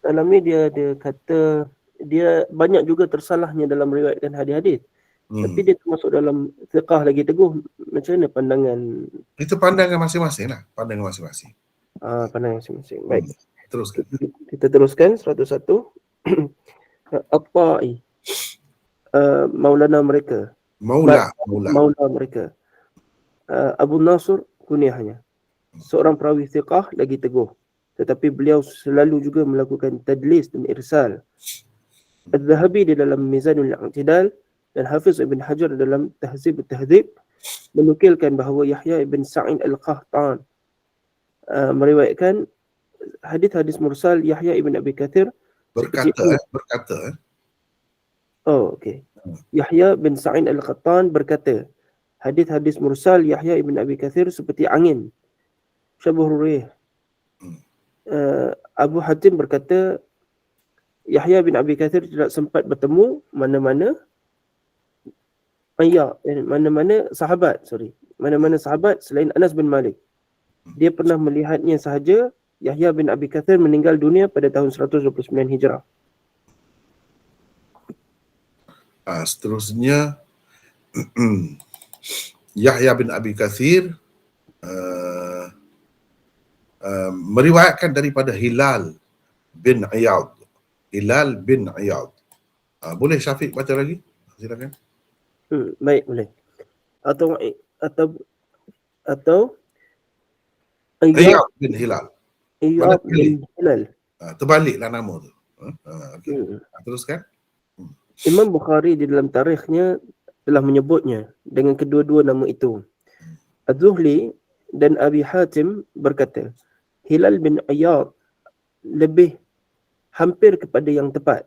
[SPEAKER 2] dalam ni dia kata dia banyak juga tersalahnya dalam meriwayatkan hadis-hadis. Tapi dia termasuk dalam thiqah lagi teguh. Macam mana pandangan?
[SPEAKER 1] Itu pandangan masing-masing lah. Pandangan masing-masing.
[SPEAKER 2] Pandangan masing-masing. Baik.
[SPEAKER 1] Teruskan.
[SPEAKER 2] Kita teruskan 101. At-Ta'i. Maulana mereka. Maula mereka. Abu Nasr kunyahnya. Seorang perawi thiqah lagi teguh. Tetapi beliau selalu juga melakukan tadlis dan irsal. Al-Zahabi di dalam Mizanul I'tidal dan Hafiz Ibn Hajar dalam Tahzib al-Tahzib menukilkan bahawa Yahya ibn Sa'id al-Qahtan meriwayatkan hadis-hadis mursal Yahya ibn Abi Kathir
[SPEAKER 1] berkata.
[SPEAKER 2] Oh, okey. Yahya bin Sa'id al-Qahtan berkata, hadis-hadis mursal Yahya ibn Abi Kathir seperti angin, syabhur rih. Abu Hatim berkata, Yahya bin Abi Kathir tidak sempat bertemu mana-mana sahabat selain Anas bin Malik. Dia pernah melihatnya sahaja. Yahya bin Abi Kathir meninggal dunia pada tahun 129 Hijrah.
[SPEAKER 1] Seterusnya Yahya bin Abi Kathir meriwayatkan daripada Hilal bin Iyad. Boleh Syafiq baca lagi? Silakan.
[SPEAKER 2] Baik, boleh. Atau
[SPEAKER 1] Iyad bin Hilal.
[SPEAKER 2] Iyad bin Hilal.
[SPEAKER 1] Terbaliklah nama tu. Okay. Teruskan.
[SPEAKER 2] Imam Bukhari di dalam tarikhnya telah menyebutnya dengan kedua-dua nama itu. Az-Zuhli dan Abi Hatim berkata, Hilal bin Iyad lebih hampir kepada yang tepat.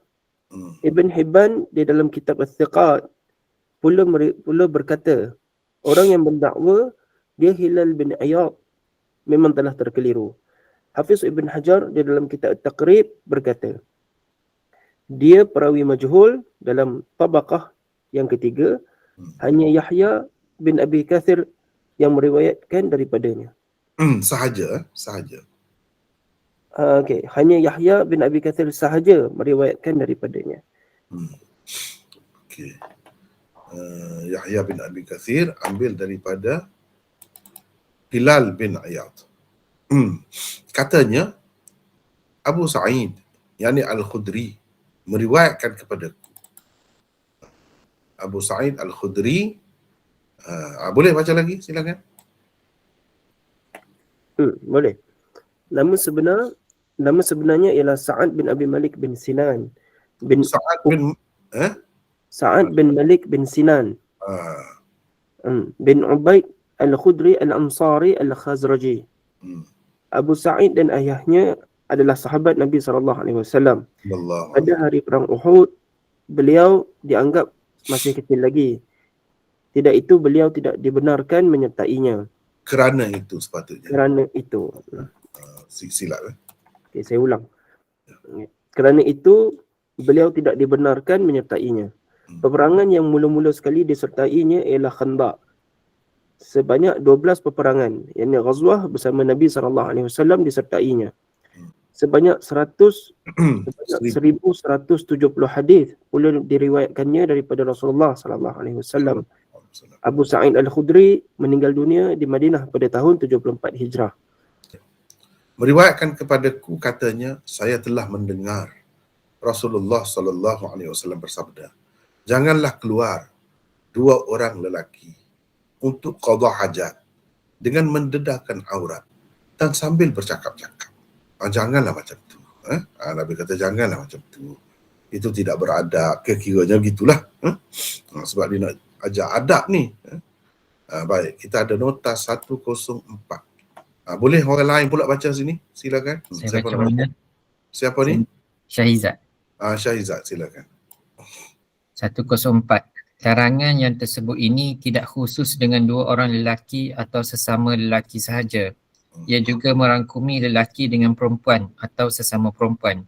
[SPEAKER 2] Ibn Hibban di dalam kitab Al-Thiqat pula berkata, orang yang mendakwa dia Hilal bin Iyad memang telah terkeliru. Hafiz Ibn Hajar di dalam kitab At-Taqrib berkata, dia perawi majhul dalam tabaqah yang ketiga, hanya Yahya bin Abi Kathir yang meriwayatkan daripadanya.
[SPEAKER 1] Sahaja.
[SPEAKER 2] Okey, hanya Yahya bin Abi Kathir sahaja meriwayatkan daripadanya.
[SPEAKER 1] Okey. Yahya bin Abi Kathir ambil daripada Hilal bin Iyad. Katanya Abu Sa'id, yakni Al-Khudri, meriwayatkan kepadaku. Abu Sa'id Al-Khudri. Boleh baca lagi? Silakan.
[SPEAKER 2] Boleh. Nama sebenarnya ialah Sa'ad bin Abi Malik bin Sinan Sa'ad bin Malik bin Sinan bin Ubaid Al-Khudri Al-Ansari Al-Khazraji. Abu Sa'id dan ayahnya adalah sahabat Nabi SAW. Pada hari perang Uhud, beliau dianggap masih kecil lagi. Tidak itu beliau tidak dibenarkan menyertainya.
[SPEAKER 1] Kerana itu sepatutnya. Silap.
[SPEAKER 2] Okay, saya ulang. Kerana itu beliau tidak dibenarkan menyertainya. Peperangan yang mula-mula sekali disertainya ialah Khandaq. Sebanyak 12 peperangan, yakni Ghazwah bersama Nabi SAW disertainya. Sebanyak 1170 hadis pula diriwayatkannya daripada Rasulullah SAW. Abu Sa'id Al-Khudri meninggal dunia di Madinah pada tahun 74 Hijrah.
[SPEAKER 1] Meriwayatkan kepadaku, katanya, saya telah mendengar Rasulullah sallallahu alaihi wasallam bersabda, janganlah keluar dua orang lelaki untuk qada hajat dengan mendedahkan aurat dan sambil bercakap-cakap. Janganlah macam tu. Nabi kata janganlah macam tu. Itu tidak beradab, kira-kiranya gitulah. Sebab dia nak ajar adab ni. Baik, kita ada nota 104. Boleh orang lain pula baca sini? Silakan.
[SPEAKER 4] Saya baca mana?
[SPEAKER 1] Siapa ni?
[SPEAKER 4] Syahizat.
[SPEAKER 1] Syahizat, silakan.
[SPEAKER 4] 104. Larangan yang tersebut ini tidak khusus dengan dua orang lelaki atau sesama lelaki sahaja. Ia juga merangkumi lelaki dengan perempuan atau sesama perempuan.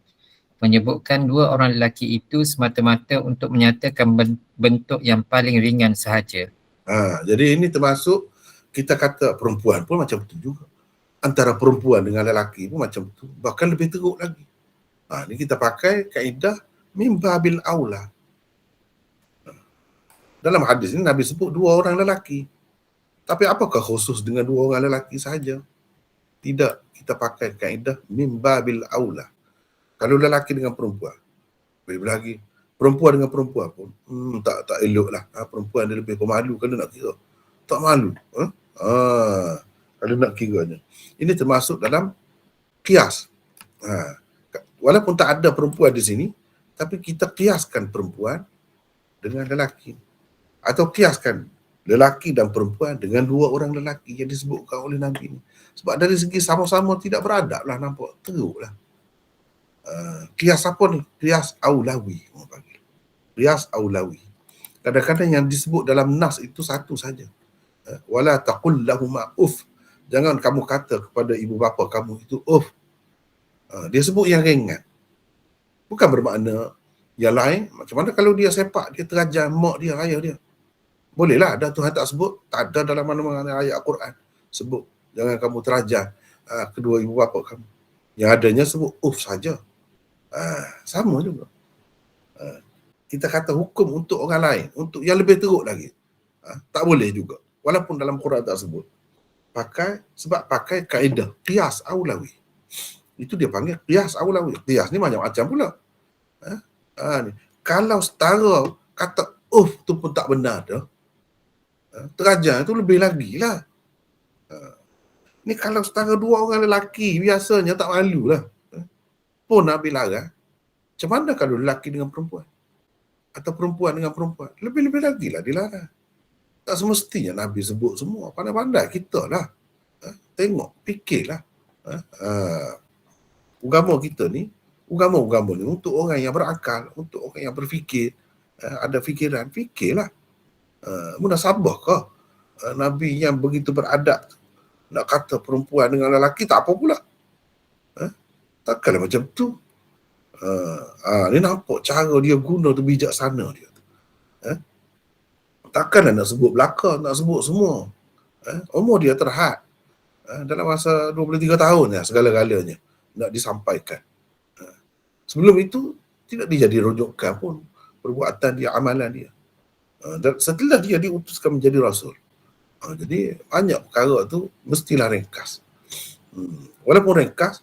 [SPEAKER 4] Menyebutkan dua orang lelaki itu semata-mata untuk menyatakan bentuk yang paling ringan sahaja.
[SPEAKER 1] Jadi ini termasuk kita kata perempuan pun macam tu juga. Antara perempuan dengan lelaki pun macam tu. Bahkan lebih teruk lagi. Ini kita pakai kaedah min babil aula. Dalam hadis ini Nabi sebut dua orang lelaki. Tapi apakah khusus dengan dua orang lelaki sahaja? Tidak, kita pakai kaedah min babil aula. Kalau lelaki dengan perempuan, lebih lagi perempuan dengan perempuan pun tak elok lah. Perempuan dia lebih pemalu kalau nak kira. Tak malu. Kalau nak kiranya. Ini termasuk dalam kias. Walaupun tak ada perempuan di sini, tapi kita kiaskan perempuan dengan lelaki. Atau kiaskan lelaki dan perempuan dengan dua orang lelaki yang disebutkan oleh Nabi ini. Sebab dari segi sama-sama tidak beradab lah, nampak teruk lah. Kias apa ni? Kias aulawi. Kias aulawi. Kadang-kadang yang disebut dalam nas itu satu saja. Wala taqul lahuma uff. Jangan kamu kata kepada ibu bapa kamu itu uff. Dia sebut yang ringan. Bukan bermakna yang lain. Macam mana kalau dia sepak, dia terajar mak dia, ayah dia. Bolehlah, ada Tuhan tak sebut. Tak ada dalam mana-mana ayat Al-Quran sebut. Jangan kamu terajar kedua ibu bapa kamu. Yang adanya sebut uff saja. Sama juga. Kita kata hukum untuk orang lain, untuk yang lebih teruk lagi. Tak boleh juga. Walaupun dalam Quran tak sebut. Sebab pakai kaedah qiyas aulawi. Itu dia panggil qiyas aulawi. Qiyas ni macam-macam pula. Kalau setara kata uff tu pun tak benar dah. Terajar tu lebih lagi lah. Ni kalau setara dua orang lelaki biasanya tak malu lah. Pun Nabi larang. Macam mana kalau lelaki dengan perempuan? Atau perempuan dengan perempuan? Lebih-lebih lagi lah dilarang. Tak semestinya Nabi sebut semua. Pandai-pandai kita lah. Tengok, fikirlah. Agama kita ni, agama ni untuk orang yang berakal, untuk orang yang berfikir, ada fikiran, fikirlah. Munasabah kah? Nabi yang begitu beradab nak kata perempuan dengan lelaki tak apa pula. Takkanlah macam tu. Ni nampak cara dia guna tu bijaksana dia. Takkanlah nak sebut belakang, nak sebut semua. Umur dia terhad. Dalam masa 23 tahun ya, segala-galanya nak disampaikan. Sebelum itu tidak dijadi rujukan pun perbuatan dia, amalan dia. Dan setelah dia diutuskan menjadi rasul. Jadi banyak perkara tu mestilah ringkas. Walaupun ringkas,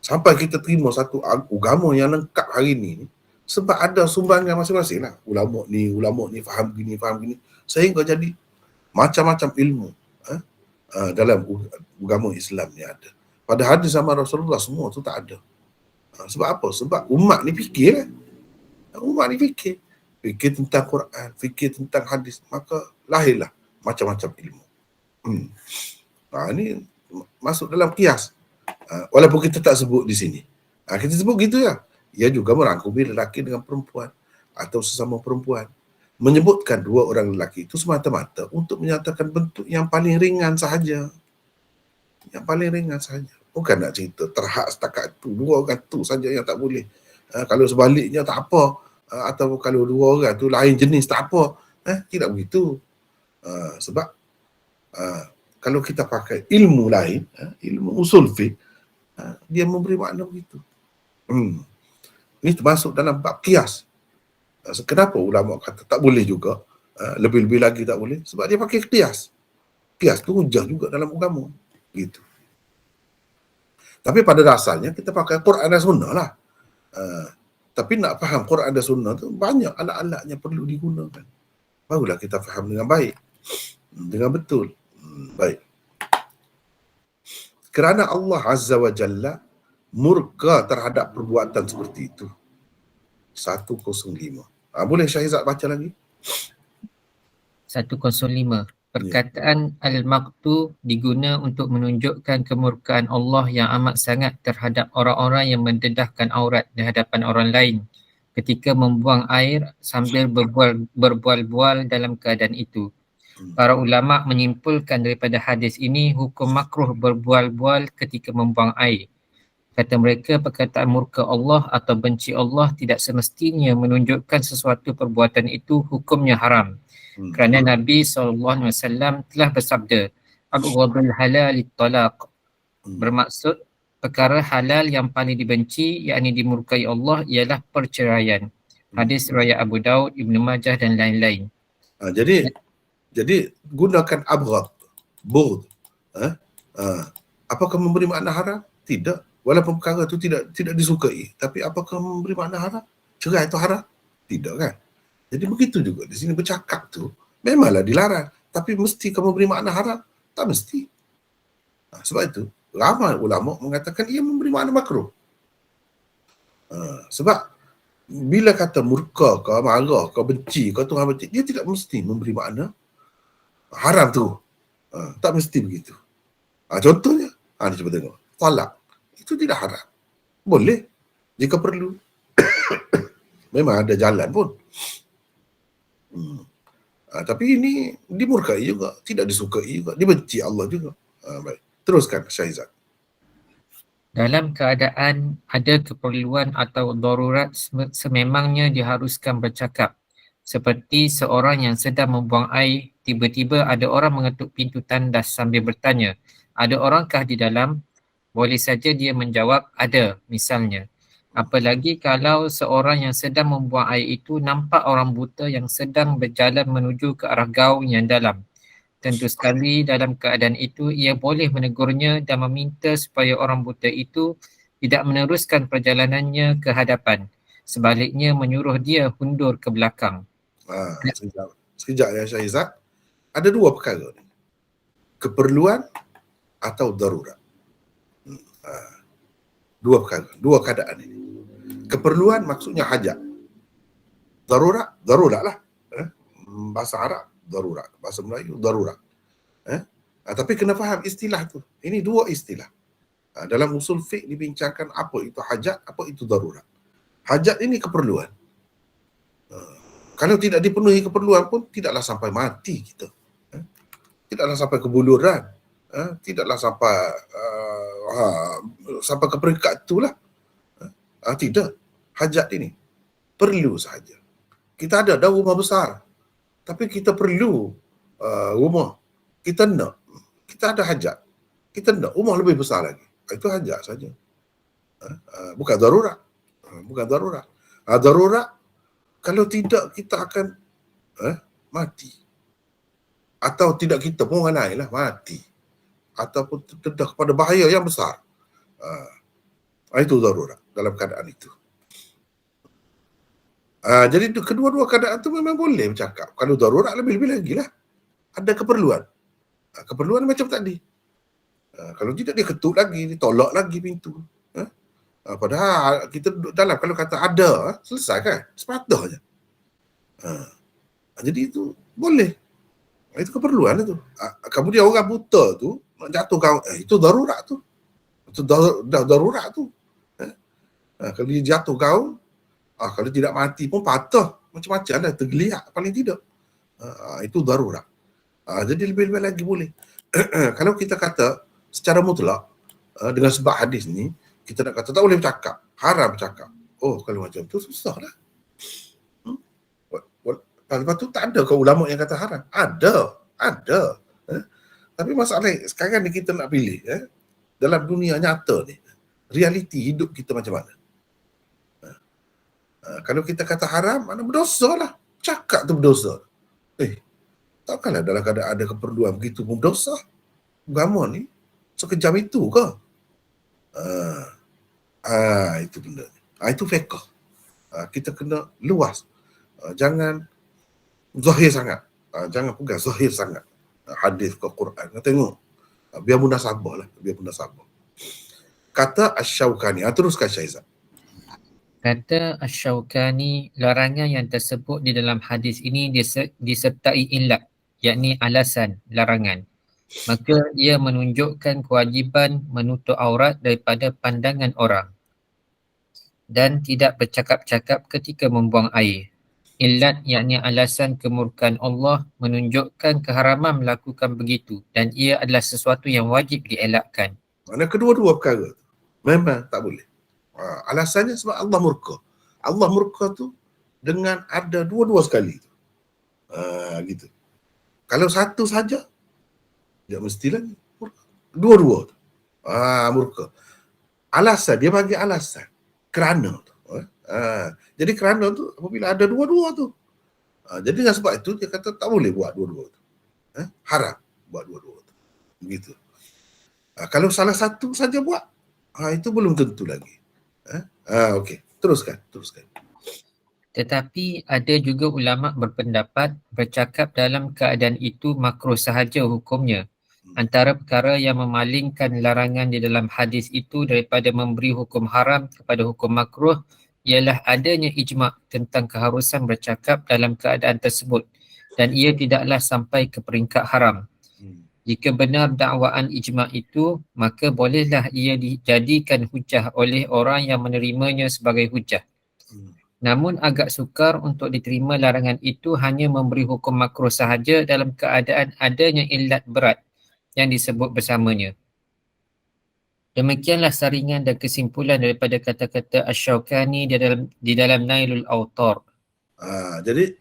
[SPEAKER 1] sampai kita terima satu agama yang lengkap hari ni, sebab ada sumbangan masing-masing lah. Ulama ni faham gini. Sehingga jadi macam-macam ilmu dalam agama Islam ni ada. Pada hadis zaman Rasulullah semua tu tak ada. Sebab apa? Sebab umat ni fikir lah. Umat ni fikir tentang Quran, fikir tentang hadis, maka lahirlah macam-macam ilmu. Ini masuk dalam qiyas. Walaupun kita tak sebut di sini. Kita sebut gitu ya. Ia juga merangkumi lelaki dengan perempuan atau sesama perempuan. Menyebutkan dua orang lelaki itu semata-mata untuk menyatakan bentuk yang paling ringan sahaja. Yang paling ringan sahaja. Bukan nak cerita terhad setakat tu, dua orang tu saja yang tak boleh. Kalau sebaliknya tak apa. Atau kalau dua orang tu lain jenis tak apa. Tidak begitu. Sebab kalau kita pakai ilmu lain, ilmu usul fiqh, dia memberi makna begitu. Ini termasuk dalam bab qiyas. Kenapa ulama kata tak boleh juga, lebih-lebih lagi tak boleh? Sebab dia pakai qiyas. Qiyas tu hujah juga dalam agama. Gitu. Tapi pada dasarnya kita pakai Quran dan Sunnah lah. Tapi nak faham Quran dan Sunnah tu banyak alat-alatnya perlu digunakan. Barulah kita faham dengan baik, dengan betul. Baik. Kerana Allah Azza wa Jalla murka terhadap perbuatan seperti itu. 105. Boleh Syahizat baca lagi?
[SPEAKER 4] 105. Perkataan al-maqtu diguna untuk menunjukkan kemurkaan Allah yang amat sangat terhadap orang-orang yang mendedahkan aurat di hadapan orang lain ketika membuang air sambil berbual-bual dalam keadaan itu. Para ulama menyimpulkan daripada hadis ini hukum makruh berbual-bual ketika membuang air. Kata mereka, perkataan murka Allah atau benci Allah tidak semestinya menunjukkan sesuatu perbuatan itu hukumnya haram. Kerana Nabi SAW telah bersabda, Abghadul halal talaq, bermaksud perkara halal yang paling dibenci, yakni dimurkai Allah, ialah perceraian. Hadis riwayat Abu Daud, Ibnu Majah dan lain-lain.
[SPEAKER 1] Jadi gunakan abghad, bughd. Apakah memberi makna haram? Tidak. Walaupun perkara itu tidak disukai, tapi apakah memberi makna haram? Cerai itu haram? Tidak kan? Jadi begitu juga di sini bercakap tu memanglah dilarang, tapi mesti kamu beri makna haram? Tak mesti. Sebab itu ramai ulama mengatakan ia memberi makna makruh. Sebab bila kata murka, kau marah, kau benci, kau Tuhan benci, dia tidak mesti memberi makna haram tu. Tak mesti begitu. Contohnya, ni cuba tengok. Talak. Itu tidak haram. Boleh jika perlu. Memang ada jalan pun. Tapi ini dimurkai juga, tidak disukai juga, dibenci Allah juga. Baik. Teruskan Syahizat.
[SPEAKER 4] Dalam keadaan ada keperluan atau darurat sememangnya diharuskan bercakap. Seperti seorang yang sedang membuang air, tiba-tiba ada orang mengetuk pintu tandas sambil bertanya, ada orangkah di dalam? Boleh saja dia menjawab, ada, misalnya. Apalagi kalau seorang yang sedang membuang air itu nampak orang buta yang sedang berjalan menuju ke arah gaung yang dalam. Tentu sekali dalam keadaan itu ia boleh menegurnya dan meminta supaya orang buta itu tidak meneruskan perjalanannya ke hadapan. Sebaliknya menyuruh dia hundur ke belakang.
[SPEAKER 1] Sekejap ya Syahizat. Ada dua perkara ni. Keperluan atau darurat. Dua perkara, dua keadaan ini. Keperluan maksudnya hajat. Darurat, darurat lah. Bahasa Arab, darurat. Bahasa Melayu, darurat. Tapi kena faham istilah tu. Ini dua istilah. Dalam usul fiqh dibincangkan apa itu hajat, apa itu darurat. Hajat ini keperluan. Kalau tidak dipenuhi keperluan pun, tidaklah sampai mati kita. Tidaklah sampai kebuluran. Tidaklah sampai ke peringkat itulah. Tidak. Hajat ini perlu sahaja. Kita ada dah rumah besar, tapi kita perlu rumah. Kita nak. Kita ada hajat. Kita nak rumah lebih besar lagi. Itu hajat saja. Bukan darurat. Bukan darurat. Darurat, kalau tidak kita akan mati. Atau tidak kita pun orang lain lah mati. Ataupun terdedah kepada bahaya yang besar. Itu darurat dalam keadaan itu. Jadi kedua-dua keadaan itu memang boleh bercakap. Kalau darurat lebih-lebih lagi lah. Ada keperluan. Keperluan macam tadi. Kalau tidak dia ketuk lagi, dia tolak lagi pintu. Padahal kita duduk dalam, kalau kata ada, selesai kan? Sepatutnya. Jadi itu boleh. Itu keperluan itu. Kemudian orang buta tu nak jatuh kau, itu darurat tu. Itu darurat tu. Kalau dia jatuh kau, kalau tidak mati pun patah. Macam-macam dah, tergeliat paling tidak. Itu darurat. Jadi lebih-lebih lagi boleh. Kalau kita kata secara mutlak, dengan sebab hadis ni, kita nak kata tak boleh bercakap. Haram bercakap. Oh, kalau macam tu susah lah. Lepas tu tak ada ke ulama yang kata haram? Ada. Tapi masalah sekarang ni kita nak pilih. Dalam dunia nyata ni, realiti hidup kita macam mana? Kalau kita kata haram, mana berdosa lah. Cakap tu berdosa. Takkanlah dalam keadaan ada keperluan begitu pun berdosa. Agama ni sekejam itu ke? Itu benda ni. Itu fiqh. Kita kena luas. Jangan zahir sangat. Jangan pegang zahir sangat. Hadis ke Quran. Tengok. Biar munasabah lah. Biar munasabah. Kata Asy-Syaukani. Teruskan Syaizat.
[SPEAKER 4] Kata Asy-Syaukani, larangan yang tersebut di dalam hadis ini disertai illat, yakni alasan larangan. Maka ia menunjukkan kewajiban menutup aurat daripada pandangan orang dan tidak bercakap-cakap ketika membuang air. Illat, yakni alasan kemurkaan Allah, menunjukkan keharaman melakukan begitu dan ia adalah sesuatu yang wajib dielakkan.
[SPEAKER 1] Mana kedua-dua perkara tu memang tak boleh. Alasannya sebab Allah murka. Allah murka tu dengan ada dua-dua sekali tu. Gitu. Kalau satu saja, dia mesti lagi murka. Dua-dua tu. Murka. Alasan, dia bagi alasan. Kerana tu. Jadi kerana tu apabila ada dua-dua tu. Jadi dengan sebab itu dia kata tak boleh buat dua-dua tu. Haram buat dua-dua tu. Begitu. Kalau salah satu saja buat, itu belum tentu lagi. Okey, teruskan.
[SPEAKER 4] Tetapi ada juga ulama berpendapat bercakap dalam keadaan itu makruh sahaja hukumnya. Antara perkara yang memalingkan larangan di dalam hadis itu daripada memberi hukum haram kepada hukum makruh ialah adanya ijma' tentang keharusan bercakap dalam keadaan tersebut dan ia tidaklah sampai ke peringkat haram. Jika benar dakwaan ijma' itu, maka bolehlah ia dijadikan hujah oleh orang yang menerimanya sebagai hujah. Namun agak sukar untuk diterima larangan itu hanya memberi hukum makruh sahaja dalam keadaan adanya illat berat yang disebut bersamanya. Demikianlah saringan dan kesimpulan daripada kata-kata Asy-Syaukani di dalam Nailul Awtar.
[SPEAKER 1] Jadi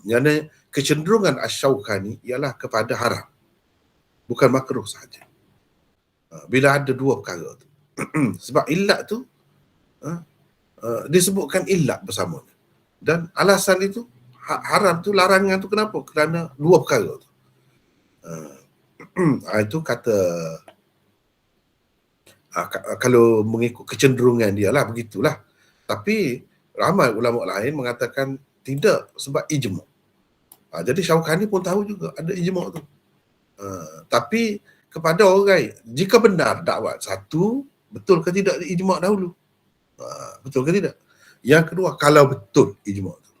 [SPEAKER 1] yang kecenderungan Asy-Syaukani ialah kepada haram. Bukan makruh sahaja. Bila ada dua perkara tu. Sebab illat tu disebutkan illat bersama. Dan alasan itu haram tu, larangan tu kenapa? Kerana dua perkara tu. Itu kata kalau mengikut kecenderungan dia lah, begitulah. Tapi ramai ulama lain mengatakan tidak sebab ijma'. Jadi Syaukani pun tahu juga ada ijma' tu. Tapi kepada orang, jika benar dakwat satu, betul ke tidak ijma' dahulu? Betul ke tidak? Yang kedua, kalau betul ijma' tu,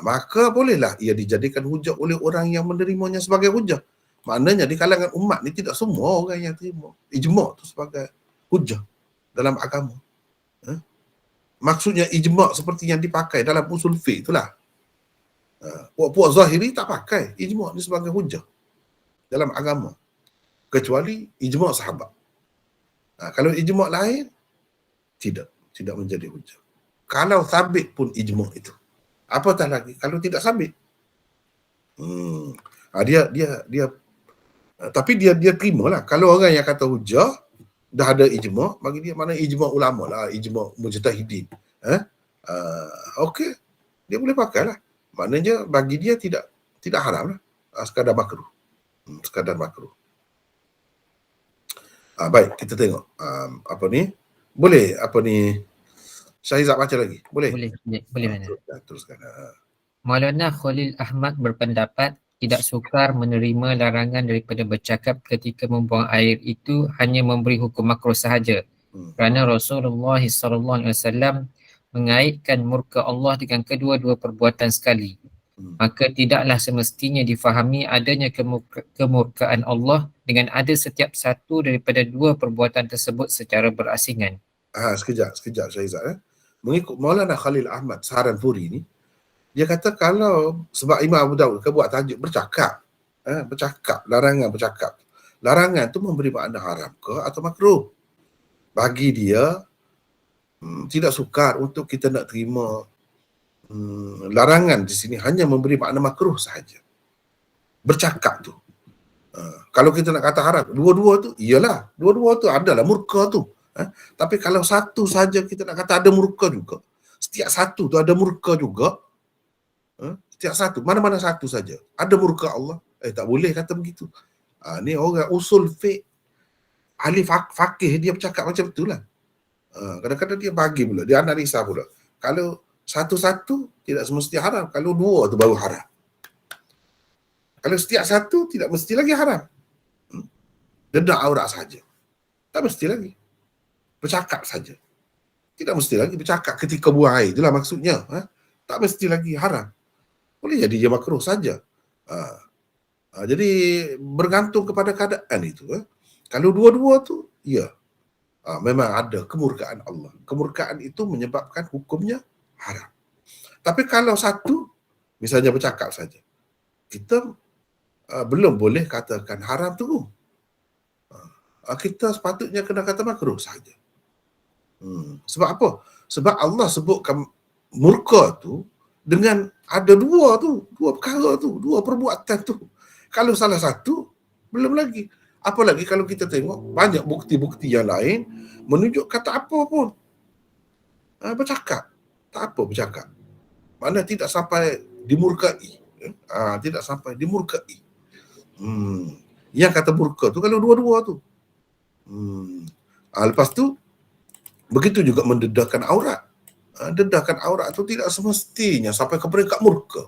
[SPEAKER 1] maka bolehlah ia dijadikan hujah oleh orang yang menerimanya sebagai hujah. Maknanya di kalangan umat ni tidak semua orang yang terima ijma' tu sebagai hujah dalam agama. Maksudnya ijma' seperti yang dipakai dalam usul fiqh itulah. Puak-puak zahiri tak pakai ijma' ni sebagai hujah dalam agama, kecuali ijma' sahabat. Kalau ijma' lain, tidak menjadi hujah. Kalau sabit pun ijma' itu, apatah lagi kalau tidak sabit. Tapi dia terimalah. Kalau orang yang kata hujah dah ada ijma', bagi dia mana ijma' ulama lah, ijma' mujtahidin. Okey, dia boleh pakailah. Maknanya bagi dia tidak haram lah, sekadar makruh. Sekadar makruh. Baik, kita tengok apa ni. Boleh apa ni Syahizat baca lagi? Boleh mana? Teruskan.
[SPEAKER 4] Maulana Khalil Ahmad berpendapat tidak sukar menerima larangan daripada bercakap ketika membuang air itu hanya memberi hukum makruh sahaja. Kerana Rasulullah SAW mengaitkan murka Allah dengan kedua-dua perbuatan sekali. Maka tidaklah semestinya difahami adanya kemurkaan Allah dengan ada setiap satu daripada dua perbuatan tersebut secara berasingan.
[SPEAKER 1] Sekejap Syahizat. Mengikut Maulana Khalil Ahmad Saharanpuri ni, dia kata kalau sebab Imam Abu Daud buat tajuk bercakap, larangan bercakap. Larangan tu memberi makna haram ke atau makruh. Bagi dia tidak sukar untuk kita nak terima larangan di sini hanya memberi makna makruh sahaja. Bercakap tu. Kalau kita nak kata haram, dua-dua tu, iyalah, dua-dua tu adalah murka tu. Tapi kalau satu saja kita nak kata ada murka juga. Setiap satu tu ada murka juga. Setiap satu, mana-mana satu saja ada murka Allah. Tak boleh kata begitu. Ni orang usul fiqh, ahli fakih, dia bercakap macam itulah. Kadang-kadang dia bagi pula, dia analisa pula. Kalau Satu-satu tidak semesti haram. Kalau dua tu baru haram. Kalau setiap satu tidak mesti lagi haram. Dedah aurat saja. Tak mesti lagi. Bercakap saja. Tidak mesti lagi bercakap ketika buang air. Itulah maksudnya. Tak mesti lagi haram. Boleh jadi dia makruh saja. Jadi bergantung kepada keadaan itu. Kalau dua-dua tu, ya. Memang ada kemurkaan Allah. Kemurkaan itu menyebabkan hukumnya haram. Tapi kalau satu, misalnya bercakap saja, kita belum boleh katakan haram tu. Kita sepatutnya kena kata makruh saja. Sebab apa? Sebab Allah sebutkan murka tu dengan ada dua perkara tu, dua perbuatan tu. Kalau salah satu, belum lagi. Apalagi kalau kita tengok banyak bukti-bukti yang lain menunjukkan tak apa pun. Bercakap. Tak apa bercakap. Mana tidak sampai dimurkai. Tidak sampai dimurkai. Yang kata murka tu kalau dua-dua tu. Lepas tu, begitu juga mendedahkan aurat. Dedahkan aurat tu tidak semestinya sampai ke peringkat murka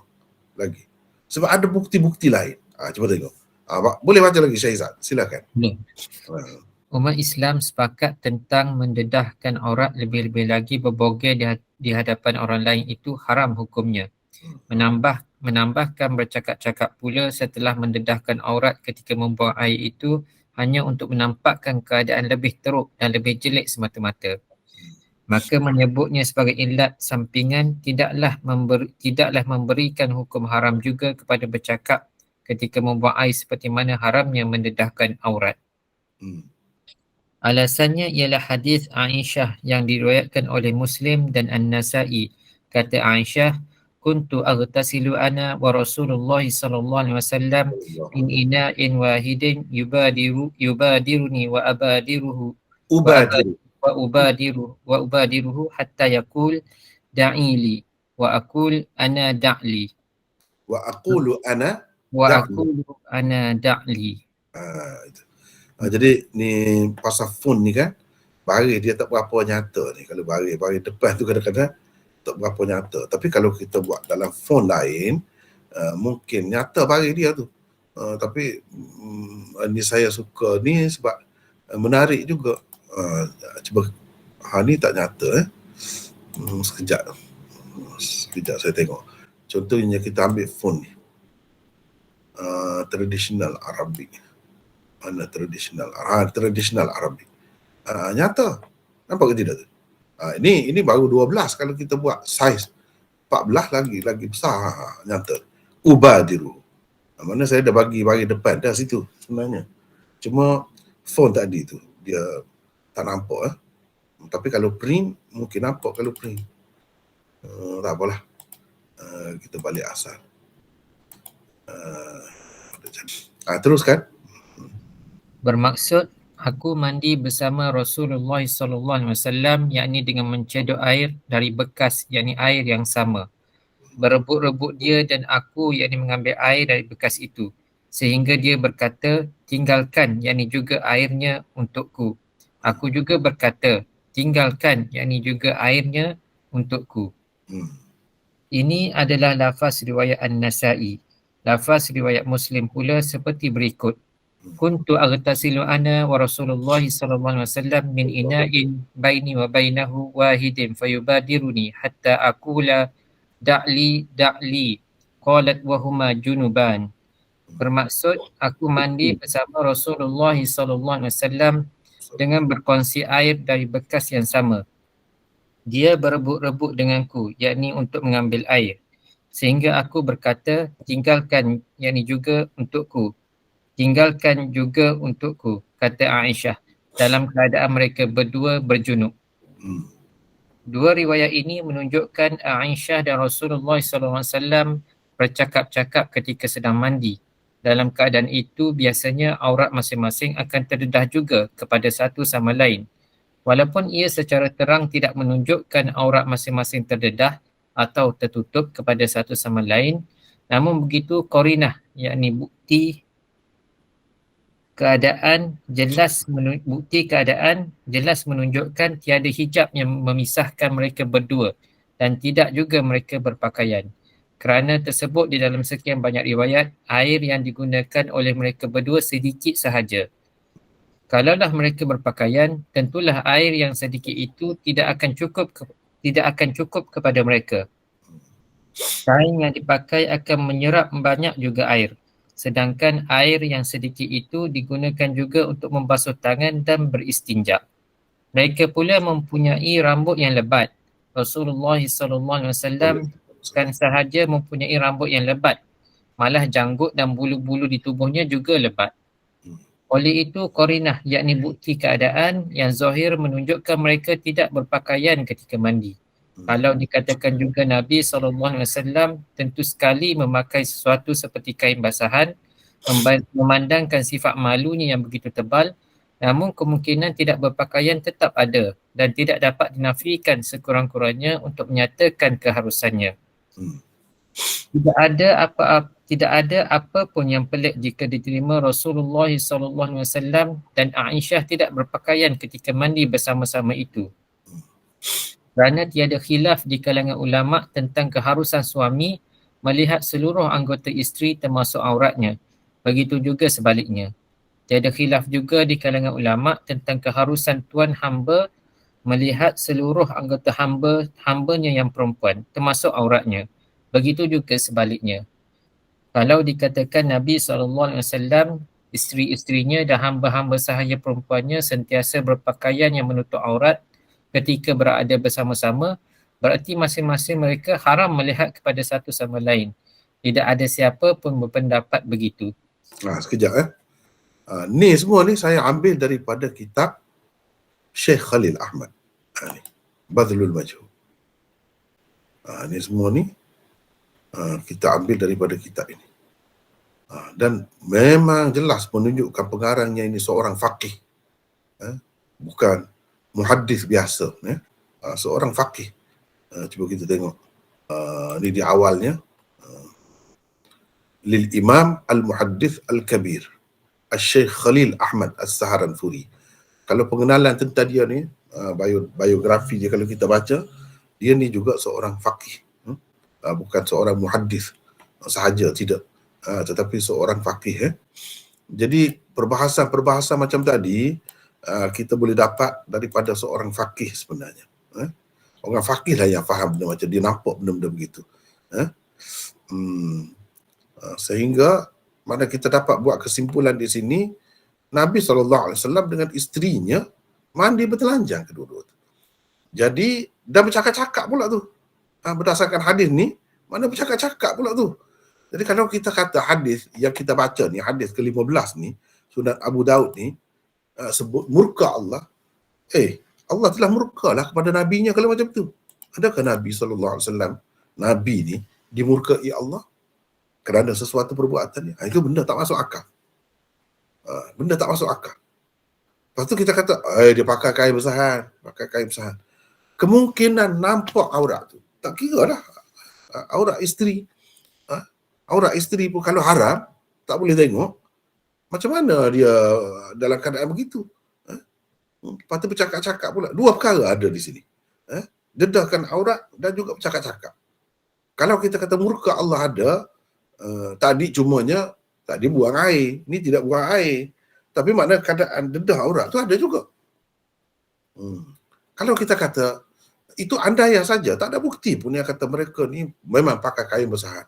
[SPEAKER 1] lagi. Sebab ada bukti-bukti lain. Cuba tengok. Boleh baca lagi Syaizat, silakan.
[SPEAKER 4] Boleh. Umat Islam sepakat tentang mendedahkan aurat, lebih-lebih lagi berbogel di hadapan orang lain itu haram hukumnya. Menambahkan bercakap-cakap pula setelah mendedahkan aurat ketika membuang air itu hanya untuk menampakkan keadaan lebih teruk dan lebih jelek semata-mata. Maka menyebutnya sebagai ilat sampingan tidaklah memberikan hukum haram juga kepada bercakap ketika membuang air seperti mana haramnya mendedahkan aurat. Alasannya ialah hadis Aisyah yang diriwayatkan oleh Muslim dan An-Nasa'i. Kata Aisyah, kuntu aghtasilu ana wa Rasulullah sallallahu alaihi wasallam in ina'in wahidin yubadiruni wa ubadiruhu hatta yaqul da'ili wa aqul ana da'li
[SPEAKER 1] Wa aqulu ana
[SPEAKER 4] da'li.
[SPEAKER 1] Jadi ni pasal phone ni kan, baris dia tak berapa nyata ni. Kalau baris depan tu kadang-kadang tak berapa nyata. Tapi kalau kita buat dalam phone lain, mungkin nyata baris dia tu. Tapi ni saya suka ni sebab menarik juga. Cuba ni tak nyata. Sekejap saya tengok. Contohnya kita ambil phone ni. Traditional Arabic. Mana traditional? Traditional Arabic. Nyata. Nampak ke tidak tu? Ini baru 12 kalau kita buat saiz 14 lagi besar. Nyata. Ubadiru. Mana saya dah bagi depan dah situ sebenarnya. Cuma phone tadi tu dia tak nampak. Tapi kalau print mungkin nampak kalau print. Tak apalah. Kita balik asal. Teruskan.
[SPEAKER 4] Bermaksud aku mandi bersama Rasulullah sallallahu alaihi wasallam, yakni dengan mencedok air dari bekas, yakni air yang sama. Berebut-rebut dia dan aku, yakni mengambil air dari bekas itu, sehingga dia berkata, tinggalkan, yakni juga airnya untukku. Aku juga berkata, tinggalkan, yakni juga airnya untukku. Ini adalah lafaz riwayat An-Nasa'i. Lafaz riwayat Muslim pula seperti berikut. Kuntu aghtasilu ana wa Rasulullah sallallahu alaihi wasallam min ina'in baini wa bainahu wahidin fayubadiruni hatta aqula da'li qalat wa huma junuban. Bermaksud aku mandi bersama Rasulullah sallallahu alaihi wasallam dengan berkongsi air dari bekas yang sama. Dia berebut-rebut denganku, yakni untuk mengambil air. Sehingga aku berkata, tinggalkan, yakni juga untukku. Tinggalkan juga untukku, kata Aisyah, dalam keadaan mereka berdua berjunub. Dua riwayat ini menunjukkan Aisyah dan Rasulullah SAW bercakap-cakap ketika sedang mandi. Dalam keadaan itu, biasanya aurat masing-masing akan terdedah juga kepada satu sama lain. Walaupun ia secara terang tidak menunjukkan aurat masing-masing terdedah atau tertutup kepada satu sama lain, namun begitu qarinah, yakni bukti keadaan jelas menunjukkan tiada hijab yang memisahkan mereka berdua dan tidak juga mereka berpakaian. Kerana tersebut di dalam sekian banyak riwayat, air yang digunakan oleh mereka berdua sedikit sahaja. Kalaulah mereka berpakaian, tentulah air yang sedikit itu tidak akan cukup kepada mereka. Kain yang dipakai akan menyerap banyak juga air. Sedangkan air yang sedikit itu digunakan juga untuk membasuh tangan dan beristinja. Mereka pula mempunyai rambut yang lebat. Rasulullah SAW bukan sahaja mempunyai rambut yang lebat, malah janggut dan bulu-bulu di tubuhnya juga lebat. Oleh itu, qarinah yakni bukti keadaan yang zahir menunjukkan mereka tidak berpakaian ketika mandi. Kalau dikatakan juga Nabi SAW tentu sekali memakai sesuatu seperti kain basahan, memandangkan sifat malunya yang begitu tebal, namun kemungkinan tidak berpakaian tetap ada dan tidak dapat dinafikan sekurang-kurangnya untuk menyatakan keharusannya. Tidak ada apa pun yang pelik jika diterima Rasulullah SAW dan Aisyah tidak berpakaian ketika mandi bersama-sama itu. Kerana tiada khilaf di kalangan ulama tentang keharusan suami melihat seluruh anggota isteri termasuk auratnya. Begitu juga sebaliknya. Tiada khilaf juga di kalangan ulama tentang keharusan tuan hamba melihat seluruh anggota hambanya yang perempuan termasuk auratnya. Begitu juga sebaliknya. Kalau dikatakan Nabi SAW, isteri-isterinya dan hamba-hamba sahaya perempuannya sentiasa berpakaian yang menutup aurat ketika berada bersama-sama, berarti masing-masing mereka haram melihat kepada satu sama lain. Tidak ada siapa pun berpendapat begitu.
[SPEAKER 1] Sekejap ni semua ni saya ambil daripada kitab Syekh Khalil Ahmad. Ni Badlul Majhul. Ni semua ni kita ambil daripada kitab ini. Dan memang jelas menunjukkan pengarangnya ini seorang faqih. Bukan muhaddis biasa. Seorang faqih. Cuba kita tengok. Ni di awalnya. Lil Imam Al-Muhaddith Al-Kabir Al-Syekh Khalil Ahmad As-Saharanfuri. Kalau pengenalan tentang dia ni, biografi dia kalau kita baca, dia ni juga seorang faqih. Bukan seorang muhaddis sahaja, tidak. Tetapi seorang faqih. Jadi perbahasan macam tadi, kita boleh dapat daripada seorang faqih sebenarnya. Orang faqih lah yang faham benda macam dia, nampak benda-benda begitu. Sehingga mana kita dapat buat kesimpulan di sini, Nabi SAW dengan isterinya mandi bertelanjang kedua-dua. Jadi dah bercakap-cakap pula tu. Berdasarkan hadis ni, mana bercakap-cakap pula tu. Jadi kalau kita kata hadis yang kita baca ni, hadis ke-15 ni, Sunan Abu Daud ni, sebut murka Allah. Allah telah murka lah kepada nabinya kalau macam tu. Adakah Nabi SAW, Nabi ni dimurkai Allah kerana sesuatu perbuatan ni? Itu benda tak masuk akal. Benda tak masuk akal. Lepas tu kita kata, dia pakai kain basahan. Kemungkinan nampak aurat tu, tak kira lah. Aurat isteri. Aurat isteri pun kalau haram, tak boleh tengok. Macam mana dia dalam keadaan begitu? Lepas tu bercakap-cakap pula. Dua perkara ada di sini. Dedahkan aurat dan juga bercakap-cakap. Kalau kita kata murka Allah ada, tadi cumanya tadi buang air, ni tidak buang air. Tapi makna keadaan dedah aurat tu ada juga. Kalau kita kata itu andaian saja, tak ada bukti pun yang kata mereka ni memang pakai kain basahan,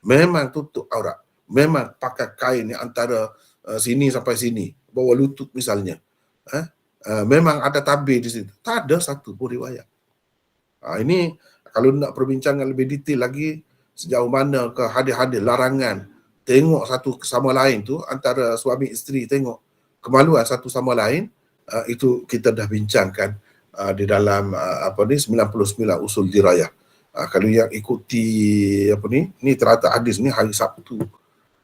[SPEAKER 1] memang tutup aurat, memang pakai kain yang antara sini sampai sini, bawah lutut misalnya. Memang ada tabir di situ. Tak ada satu pun riwayat. Ini kalau nak perbincangan lebih detail lagi, sejauh mana ke hadis-hadis larangan tengok satu sama lain tu, antara suami isteri tengok kemaluan satu sama lain, itu kita dah bincangkan di dalam 99 usul dirayah. Kalau yang ikuti ni terata hadis ni hari Sabtu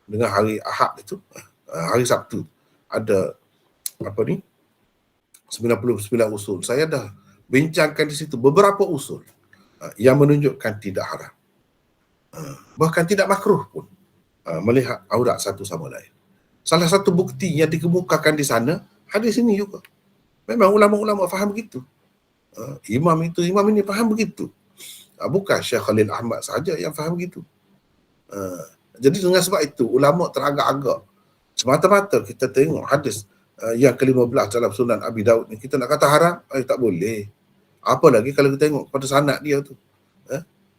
[SPEAKER 1] dengan hari Ahad itu, hari Sabtu ada 99 usul. Saya dah bincangkan di situ beberapa usul yang menunjukkan tidak haram, bahkan tidak makruh pun melihat aurat satu sama lain. Salah satu bukti yang dikemukakan di sana hadis ini juga. Memang ulama-ulama faham begitu. Imam ini faham begitu. Bukan Syekh Khalil Ahmad saja yang faham gitu. Jadi dengan sebab itu ulama teragak-agak semata-mata kita tengok hadis yang ke-15 dalam Sunan Abi Daud ni, kita nak kata haram, tak boleh. Apa lagi kalau kita tengok pada sanad dia tu.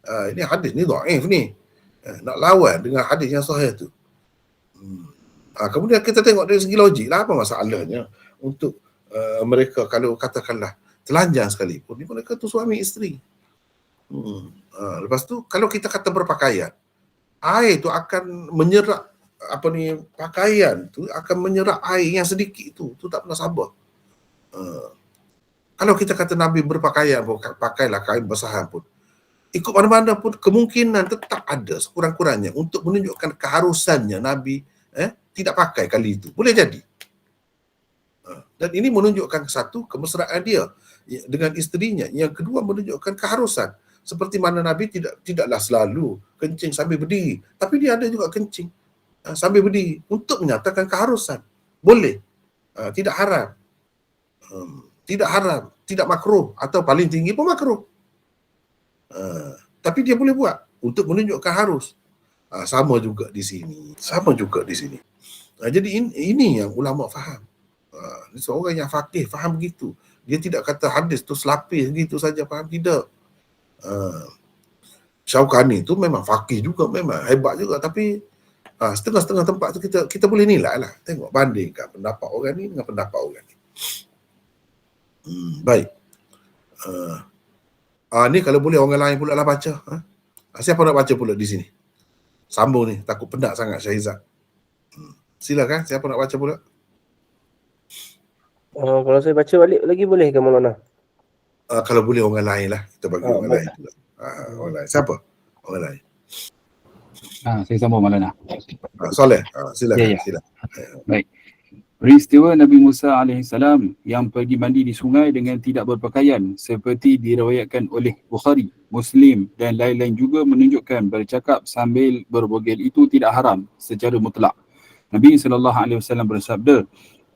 [SPEAKER 1] Ini hadis ni dhaif ni. Nak lawan dengan hadis yang sahih tu. Kemudian kita tengok dari segi logik lah, apa masalahnya untuk mereka kalau katakanlah telanjang sekalipun, mereka tu suami isteri. Lepas tu kalau kita kata berpakaian, air tu akan menyerap pakaian tu akan menyerap air yang sedikit tu tak pernah sabar. Kalau kita kata Nabi berpakaian, pakailah kain basahan pun, ikut mana-mana pun kemungkinan tetap ada sekurang-kurangnya untuk menunjukkan keharusannya Nabi tidak pakai kali itu. Boleh jadi. Dan ini menunjukkan satu, kemesraan dia dengan isterinya. Yang kedua, menunjukkan keharusan. Seperti mana Nabi tidaklah selalu kencing sambil berdiri, tapi dia ada juga kencing sambil berdiri untuk menyatakan keharusan. Boleh. Tidak haram. Tidak haram, tidak makruh, atau paling tinggi pun makruh. Tapi dia boleh buat untuk menunjukkan harus. Sama juga di sini. Jadi ini yang ulama faham. Seorang yang faqih faham begitu. Dia tidak kata hadis tu selapis gitu saja faham, tidak. Syaukani tu memang faqih juga, memang hebat juga, tapi setengah-setengah tempat tu kita boleh nilai lah. Tengok, bandingkan pendapat orang ni dengan pendapat orang ni. Baik. Ni kalau boleh orang lain pula lah baca. Siapa nak baca pula di sini? Sambung ni, takut penat sangat Syahizat. Silakan, siapa nak baca pula?
[SPEAKER 2] Kalau saya baca balik lagi boleh ke Maulana?
[SPEAKER 1] Kalau boleh orang lain lah, kita bagi orang lain pula. Orang lain. Siapa? Orang lain.
[SPEAKER 3] Saya sambung Maulana.
[SPEAKER 1] Soleh, silakan.
[SPEAKER 3] Ya.
[SPEAKER 1] Silakan.
[SPEAKER 3] Baik. Peristiwa Nabi Musa AS yang pergi mandi di sungai dengan tidak berpakaian seperti diriwayatkan oleh Bukhari, Muslim dan lain-lain juga menunjukkan bercakap sambil berbogel itu tidak haram secara mutlak. Nabi SAW bersabda,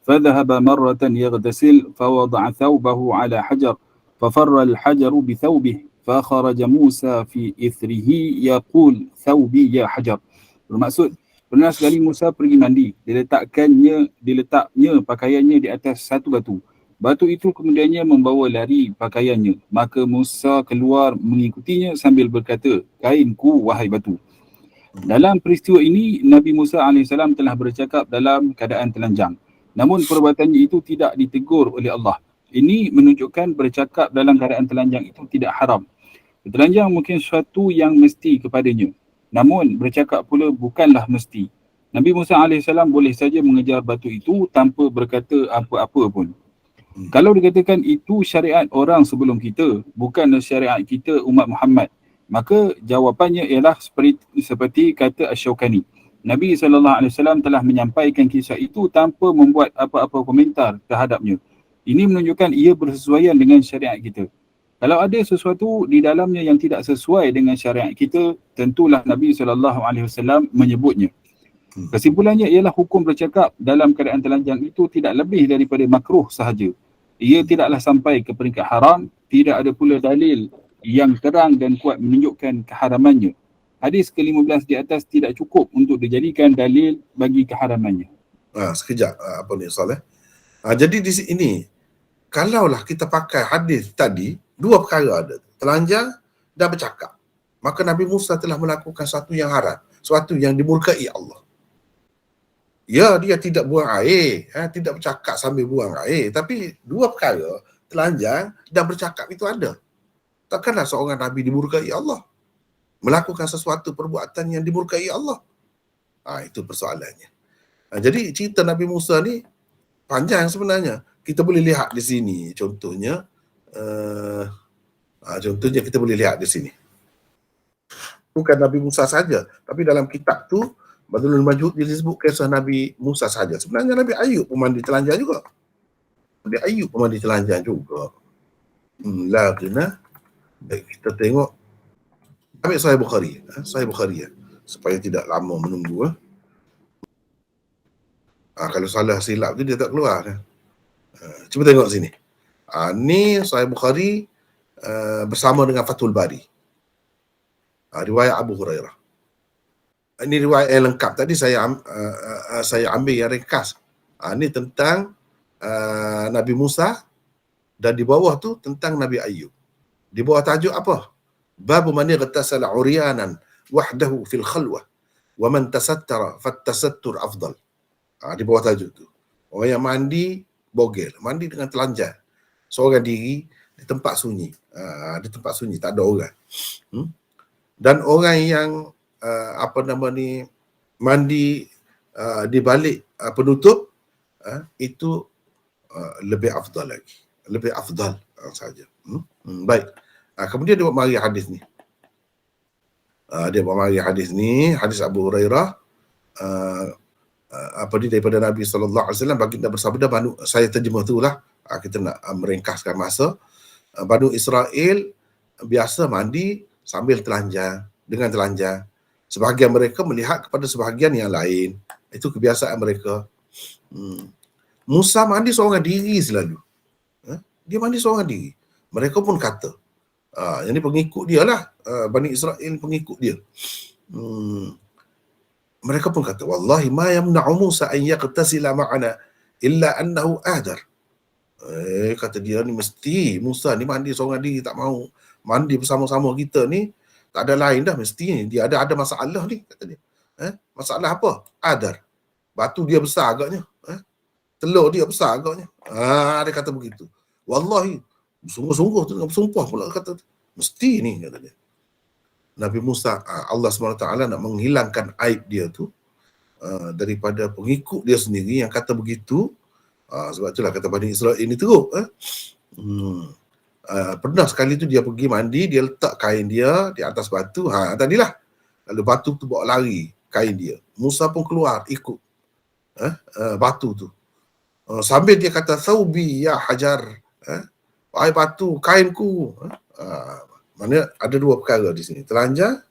[SPEAKER 3] فَذَهَبَ مَرَّةً يَغْتَسِلْ فَوَضَعَ ثَوْبَهُ عَلَى حَجَرٍ فَفَرَّ الْحَجَرُ بِثَوْبِهِ فَخَرَجَ مُوسَى فِي إِثْرِهِ يَقُولُ ثَوْبِي يَا حَجَرٍ. Bermaksud, pernah sekali Musa pergi mandi, diletaknya pakaiannya di atas satu batu. Batu itu kemudiannya membawa lari pakaiannya. Maka Musa keluar mengikutinya sambil berkata, kainku wahai batu. Dalam peristiwa ini, Nabi Musa AS telah bercakap dalam keadaan telanjang. Namun perbuatannya itu tidak ditegur oleh Allah. Ini menunjukkan bercakap dalam keadaan telanjang itu tidak haram. Bertelanjang mungkin sesuatu yang mesti kepadanya. Namun bercakap pula bukanlah mesti. Nabi Musa AS boleh saja mengejar batu itu tanpa berkata apa-apa pun. Kalau dikatakan itu syariat orang sebelum kita, bukan syariat kita umat Muhammad, maka jawapannya ialah seperti kata Asy-Syaukani. Nabi SAW telah menyampaikan kisah itu tanpa membuat apa-apa komentar terhadapnya. Ini menunjukkan ia bersesuaian dengan syariat kita. Kalau ada sesuatu di dalamnya yang tidak sesuai dengan syariat kita, tentulah Nabi SAW menyebutnya. Kesimpulannya ialah hukum bercakap dalam keadaan telanjang itu tidak lebih daripada makruh sahaja. Ia tidaklah sampai ke peringkat haram, tidak ada pula dalil yang terang dan kuat menunjukkan keharamannya. Hadis ke-15 di atas tidak cukup untuk dijadikan dalil bagi keharamannya.
[SPEAKER 1] Sekejap, apa ni Soleh? Jadi di sini, kalaulah kita pakai hadis tadi, dua perkara ada, telanjang dan bercakap. Maka Nabi Musa telah melakukan sesuatu yang haram, sesuatu yang dimurkai Allah. Ya, dia tidak buang air, tidak bercakap sambil buang air, tapi dua perkara, telanjang dan bercakap itu ada. Takkanlah seorang Nabi dimurkai Allah melakukan sesuatu perbuatan yang dimurkai Allah. Itu persoalannya. Jadi cerita Nabi Musa ni panjang sebenarnya. Kita boleh lihat di sini. Contohnya kita boleh lihat di sini. Bukan Nabi Musa saja, tapi dalam kitab tu Badrul Majhud dia disebut kisah Nabi Musa saja. Sebenarnya Nabi Ayub pun mandi telanjang juga. Nabi Ayub pun mandi telanjang juga. Baik, kita tengok. Ambil Sahih Bukhari. Sahih Bukhari supaya tidak lama menunggu. Kalau salah silap tu dia tak keluar. Cuba tengok sini. Ni Sahih Bukhari bersama dengan Fathul Bari. Riwayat Abu Hurairah. Ini riwayat yang lengkap. Tadi saya ambil yang ringkas. Ini tentang Nabi Musa, dan di bawah tu tentang Nabi Ayub. Di bawah tajuk apa? Babu man ightasala uryanan wahdahu fil khalwah wa man tasattara fattasattur afdal. Di bawah tajuk tu. Orang yang mandi bogel, mandi dengan telanjang, seorang diri di tempat sunyi. Di tempat sunyi, tak ada orang. Dan orang yang mandi di balik penutup, itu lebih afdal lagi. Lebih afdal saja. Baik. Kemudian dia buat mari hadis ni. Hadis Abu Hurairah daripada Nabi SAW, baginda bersabda, saya terjemah itulah, kita nak meringkaskan masa. Banu Israel biasa mandi sambil telanjang, dengan telanjang. Sebahagian mereka melihat kepada sebahagian yang lain. Itu kebiasaan mereka. Musa mandi seorang diri selalu. Dia mandi seorang diri. Mereka pun kata, yang ni pengikut dia lah, Bani Israel pengikut dia. Mereka pun kata, wallahi ma yamna'u Musa an yaqtasila ma'ana illa annahu adar. Kata dia ni, mesti Musa ni mandi seorang diri, tak mau mandi bersama-sama kita ni, tak ada lain dah, mesti ni dia ada masalah ni, kata dia. Masalah apa? Adar. Batu dia besar agaknya. Telur dia besar agaknya. Dia kata begitu. Wallahi, sungguh-sungguh tu, bersumpah pula kata tu. Mesti ni, kata dia. Nabi Musa, Allah SWT nak menghilangkan aib dia tu daripada pengikut dia sendiri yang kata begitu. Sebab itulah kata Bani Israel ini teruk. Pernah sekali tu dia pergi mandi, dia letak kain dia di atas batu. Tadilah. Lalu batu tu bawa lari kain dia. Musa pun keluar ikut batu tu. Sambil dia kata, "Thawbi ya hajar." Wahai batu, kainku. Mana ada dua perkara di sini. Telanjang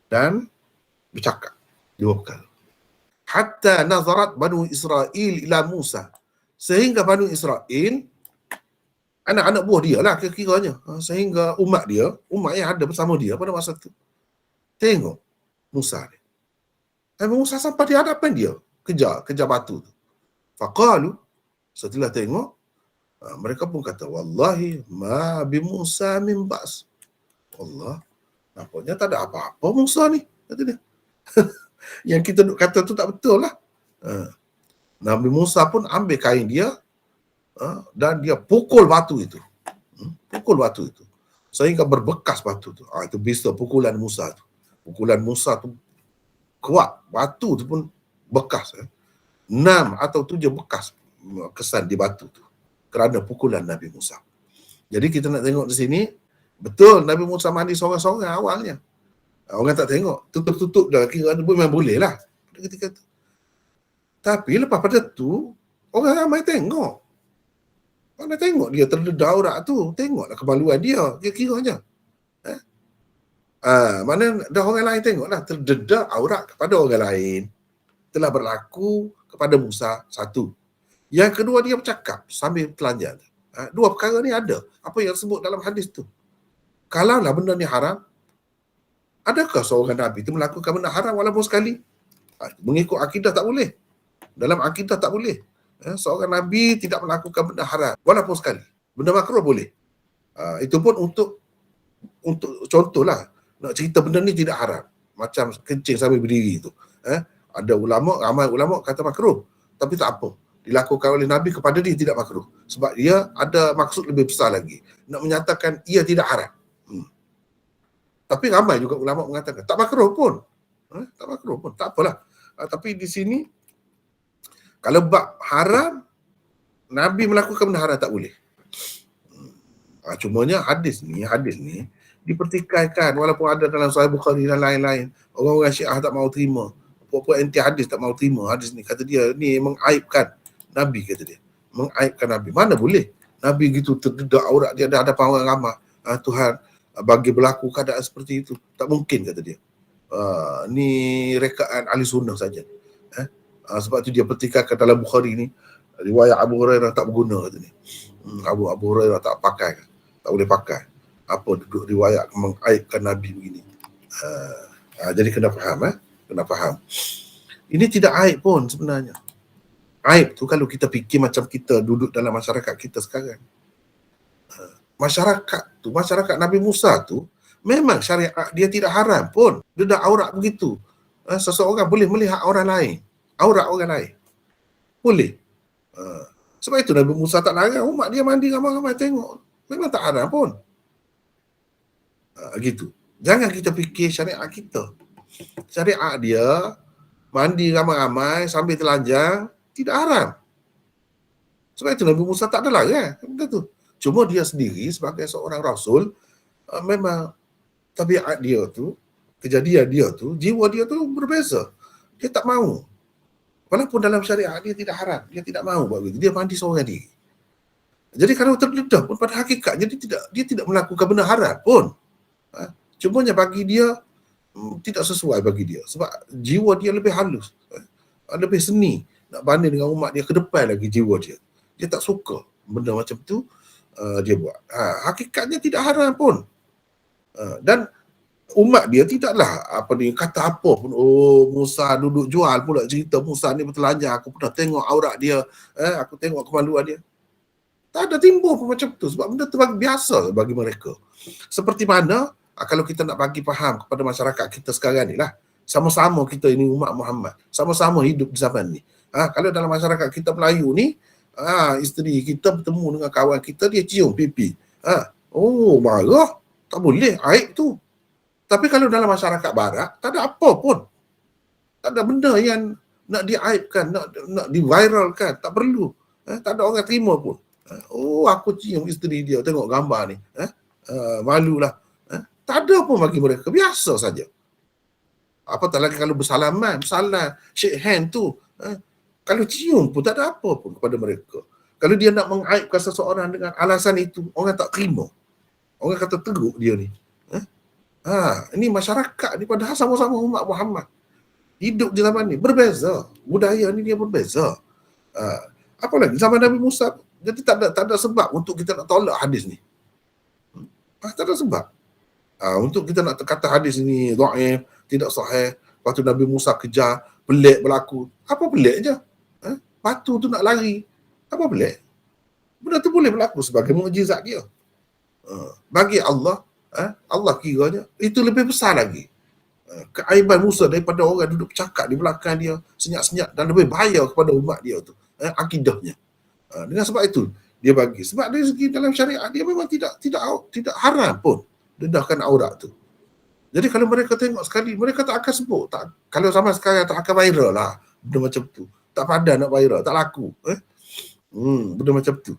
[SPEAKER 1] dan bercakap. Dua perkara. Hatta nazarat Banu Israel ila Musa. Sehingga Banu Israel, anak-anak buah dia lah kira-kiranya. Sehingga umat yang ada bersama dia pada masa tu, tengok Musa ni. Musa sampai di hadapan dia. Kejar batu tu. Faqalu, setelah tengok, mereka pun kata, wallahi ma bi Musa min ba's. Allah, nampaknya tak ada apa-apa Musa ni, kata dia. Yang kita kata tu tak betul lah. Nabi Musa pun ambil kain dia dan dia pukul batu itu. Sehingga berbekas batu tu. Itu bisa pukulan Musa tu. Pukulan Musa tu kuat. Batu tu pun bekas. 6 atau 7 bekas kesan di batu tu. Kerana pukulan Nabi Musa. Jadi kita nak tengok di sini, betul Nabi Musa mandi seorang-seorang awalnya. Orang tak tengok. Tutup-tutup dah kira memang boleh lah. Pada ketika tu. Tapi lepas pada tu, orang ramai tengok. Mana tengok dia terdedah aurat tu. Tengoklah kemaluan dia. Kira-kiranya. Mana dah orang lain tengoklah. Terdedah aurat kepada orang lain. Telah berlaku kepada Musa. Satu. Yang kedua, dia bercakap sambil telanjang. Dua perkara ni ada. Apa yang disebut dalam hadis tu. Kalaulah benda ni haram, adakah seorang Nabi itu melakukan benda haram walaupun sekali? Mengikut akidah tak boleh. Dalam akidah tak boleh. Seorang Nabi tidak melakukan benda haram walaupun sekali. Benda makruh boleh. Itu pun untuk contohlah. Nak cerita benda ni tidak haram. Macam kencing sambil berdiri tu. Ada ramai ulama kata makruh. Tapi tak apa. Dilakukan oleh Nabi kepada dia tidak makruh. Sebab dia ada maksud lebih besar lagi. Nak menyatakan ia tidak haram. Tapi ramai juga ulama mengatakan tak makruh pun. Tak apalah. Tapi di sini, kalau bab haram, Nabi melakukan benda haram tak boleh. Cumanya hadis ni dipertikaikan walaupun ada dalam Sahih Bukhari dan lain-lain. Orang-orang Syiah tak mau terima. Apa-apa anti hadis tak mau terima hadis ni. Kata dia ni mengaibkan Nabi, kata dia. Mengaibkan Nabi. Mana boleh? Nabi gitu terdedak aurat dia ada hadapan orang ramai. Tuhan bagi berlaku keadaan seperti itu. Tak mungkin, kata dia. Ni rekaan ahli sunnah saja. Sebab tu dia pertikaikan dalam Bukhari ni. Riwayat Abu Hurairah tak berguna, kata dia. Abu Hurairah tak pakai. Tak boleh pakai. Apa duduk riwayat mengaibkan Nabi begini. Jadi kena faham, kena faham. Ini tidak aib pun sebenarnya. Aib tu kalau kita fikir macam kita duduk dalam masyarakat kita sekarang. Masyarakat Nabi Musa tu memang syariat dia tidak haram pun. Dia dah aurat begitu. Seseorang boleh melihat orang lain, aurat orang lain. Boleh. Sebab itu Nabi Musa tak larang umat dia mandi ramai-ramai tengok. Memang tak haram pun. Gitu. Jangan kita fikir syariat kita. Syariat dia mandi ramai-ramai sambil telanjang tidak haram. Sebab itu Nabi Musa tak ada larang. Benda tu. Cuma dia sendiri sebagai seorang rasul, memang tabiat dia tu, kejadian dia tu, jiwa dia tu berbeza. Dia tak mahu. Walaupun dalam syariat dia tidak haram, dia tidak mahu buat begitu. Dia mandi seorang diri. Jadi kalau terdedah pun pada hakikatnya dia tidak melakukan benda haram pun. Cumanya bagi dia tidak sesuai bagi dia sebab jiwa dia lebih halus, lebih seni nak banding dengan umat dia ke depan lagi jiwa dia. Dia tak suka benda macam tu dia buat. Hakikatnya tidak haram pun. Dan umat dia tidaklah kata apa pun. Oh, Musa duduk jual pula cerita Musa ni bertelanjang, aku pernah tengok aurat dia, aku tengok kemaluan dia. Tak ada timbul pun macam tu sebab benda tu biasa bagi mereka. Seperti mana kalau kita nak bagi faham kepada masyarakat kita sekarang ni lah, sama-sama kita ini umat Muhammad, sama-sama hidup di zaman ni. Kalau dalam masyarakat kita Melayu ni, isteri kita bertemu dengan kawan kita, dia cium pipi. Oh, marah. Tak boleh, aib tu. Tapi kalau dalam masyarakat barat, tak ada apa pun. Tak ada benda yang nak diaibkan, nak diviralkan. Tak perlu. Tak ada orang terima pun. Oh, aku cium isteri dia, tengok gambar ni. Malulah. Tak ada pun bagi mereka. Biasa saja. Apatah lagi kalau bersalaman, salam, shake hand tu. Kalau cium pun tak ada apa pun kepada mereka. Kalau dia nak mengaibkan seseorang dengan alasan itu, orang tak terima. Orang kata teruk dia ni. Ini masyarakat ni padahal sama-sama umat Muhammad. Hidup di zaman ni berbeza. Budaya ni dia berbeza. Apa lagi? Zaman Nabi Musa. Jadi tak ada sebab untuk kita nak tolak hadis ni. Tak ada sebab. Untuk kita nak kata hadis ni dhaif, tidak sahih. Lepas tu Nabi Musa kejar, pelik berlaku. Apa pelik je? Batu tu nak lari. Apa pelik? Benda tu boleh berlaku sebagai mukjizat dia. Bagi Allah, Allah kiranya itu lebih besar lagi. Keaiban Musa daripada orang duduk bercakap di belakang dia senyap-senyap dan lebih bahaya kepada umat dia tu. Akidahnya. Dengan sebab itu dia bagi. Sebab dari segi dalam syariat dia memang tidak haram pun dedahkan aurat tu. Jadi kalau mereka tengok sekali, mereka tak akan sebut. Kalau zaman sekarang tak akan viral lah benda macam tu. Tak padan nak viral, tak laku. Benda macam tu.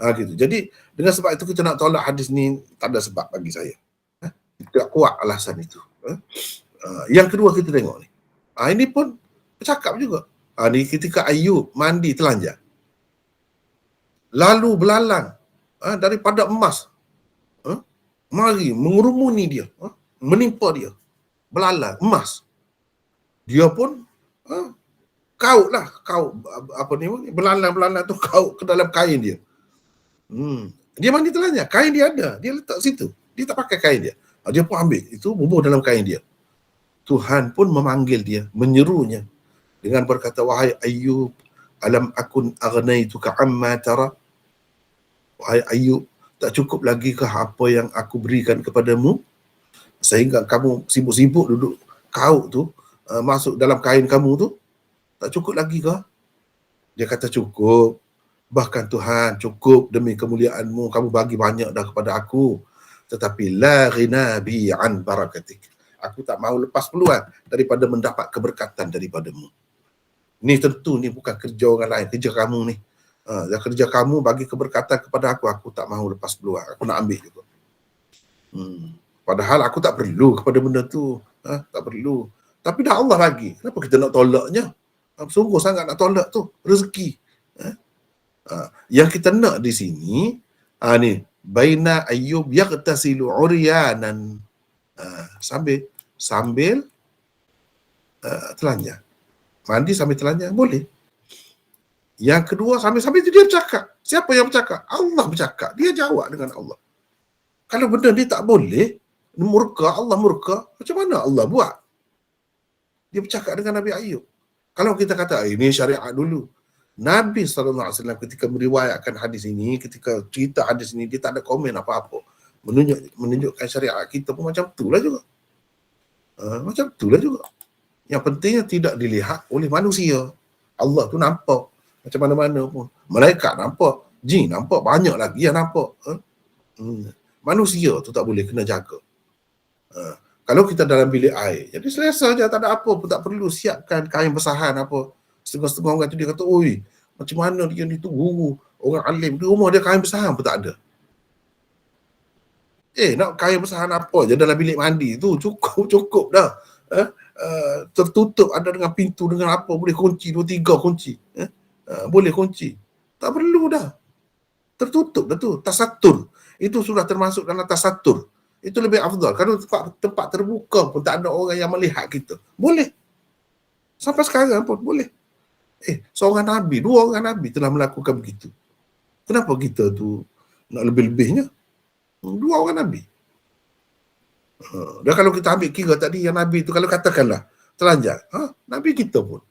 [SPEAKER 1] Gitu. Jadi dengan sebab itu kita nak tolak hadis ni tak ada sebab bagi saya. Tidak kuat alasan itu. Yang kedua kita tengok ni. Ini pun bercakap juga. Ni ketika Ayub mandi telanjang. Lalu belalang daripada emas mari mengerumuni dia, menimpa dia. Belalang emas. Dia pun kaut belalang tu kaut ke dalam kain dia. Dia mandi telanjang, kain dia ada, dia letak situ. Dia tak pakai kain dia. Dia pun ambil itu, bubuh dalam kain dia. Tuhan pun memanggil dia, menyerunya dengan berkata, wahai Ayub, alam akun agnaituka amma tara? Wahai Ayub, tak cukup lagi kah apa yang aku berikan kepadamu sehingga kamu sibuk-sibuk duduk kaut tu masuk dalam kain kamu tu? Tak cukup lagi kah? Dia kata cukup. Bahkan Tuhan cukup demi kemuliaanmu, kamu bagi banyak dah kepada aku. Tetapi la ghina bi an barakatik. Aku tak mahu lepas peluang daripada mendapat keberkatan daripadamu. Ni tentu ni bukan kerja orang lain, kerja kamu ni. Kerja kamu bagi keberkatan kepada aku tak mahu lepas peluang. Aku nak ambil juga. Padahal aku tak perlu kepada benda tu. Tak perlu. Tapi dah Allah bagi. Kenapa kita nak tolaknya? Sungguh sangat nak tolak tu. Rezeki. Yang kita nak di sini, ni. Baina Ayyub yaqtasilu uryanan. Sambil telanjang. Mandi sambil telanjang. Boleh. Yang kedua, sambil-sambil itu dia bercakap. Siapa yang bercakap? Allah bercakap. Dia jawab dengan Allah. Kalau benda ni tak boleh, Murka, Allah murka. Macam mana Allah buat? Dia bercakap dengan Nabi Ayub. Kalau kita kata ini syariat dulu, Nabi SAW ketika meriwayatkan hadis ini, ketika cerita hadis ini, dia tak ada komen apa-apa. Menunjukkan syariat kita pun macam itulah juga. Macam itulah juga. Yang pentingnya tidak dilihat oleh manusia. Allah tu nampak macam mana-mana pun. Malaikat nampak, jin nampak, banyak lagi yang nampak. Manusia tu tak boleh, kena jaga. Kalau kita dalam bilik air, jadi selesa je, tak ada apa pun, tak perlu siapkan kain basahan apa. Setengah-setengah orang tu dia kata, oi, macam mana dia ni tu guru, orang alim, di rumah dia kain basahan pun tak ada. Nak kain basahan apa je dalam bilik mandi tu, cukup dah. Tertutup, ada dengan pintu, dengan apa, boleh kunci, 2-3 kunci. Boleh kunci. Tak perlu dah. Tertutup dah tu, tasatur. Itu sudah termasuk dalam tasatur. Itu lebih afdal. Kalau tempat terbuka pun tak ada orang yang melihat kita. Boleh. Sampai sekarang pun boleh. Seorang Nabi, 2 orang Nabi telah melakukan begitu. Kenapa kita tu nak lebih-lebihnya? 2 orang Nabi. Dan kalau kita ambil kira tadi yang Nabi tu, kalau katakanlah telanjang, Nabi kita pun.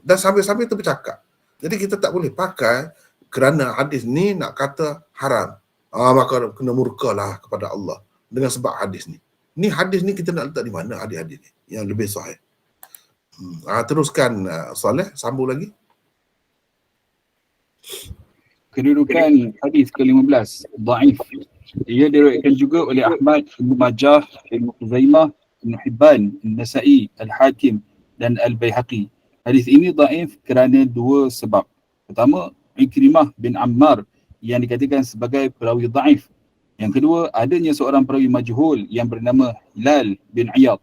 [SPEAKER 1] Dan sampai-sampai tu bercakap. Jadi kita tak boleh pakai kerana hadis ni nak kata haram. Maka kena murkalah kepada Allah dengan sebab hadis ni. Ni hadis ni kita nak letak di mana hadis-hadis ni yang lebih sahih. Teruskan Saleh, sambung lagi.
[SPEAKER 3] Kedudukan hadis ke-15 dhaif. Ia diriwayatkan juga oleh Ahmad, Ibnu Majah, Ibnu Khuzaimah, Ibnu Hibban, An-Nasa'i, Al-Hakim dan Al-Baihaqi. Hadis ini dhaif kerana 2 sebab. Pertama, Ikrimah bin Ammar yang dikatakan sebagai perawi dhaif. Yang kedua, adanya seorang perawi majhul yang bernama Hilal bin Iyad.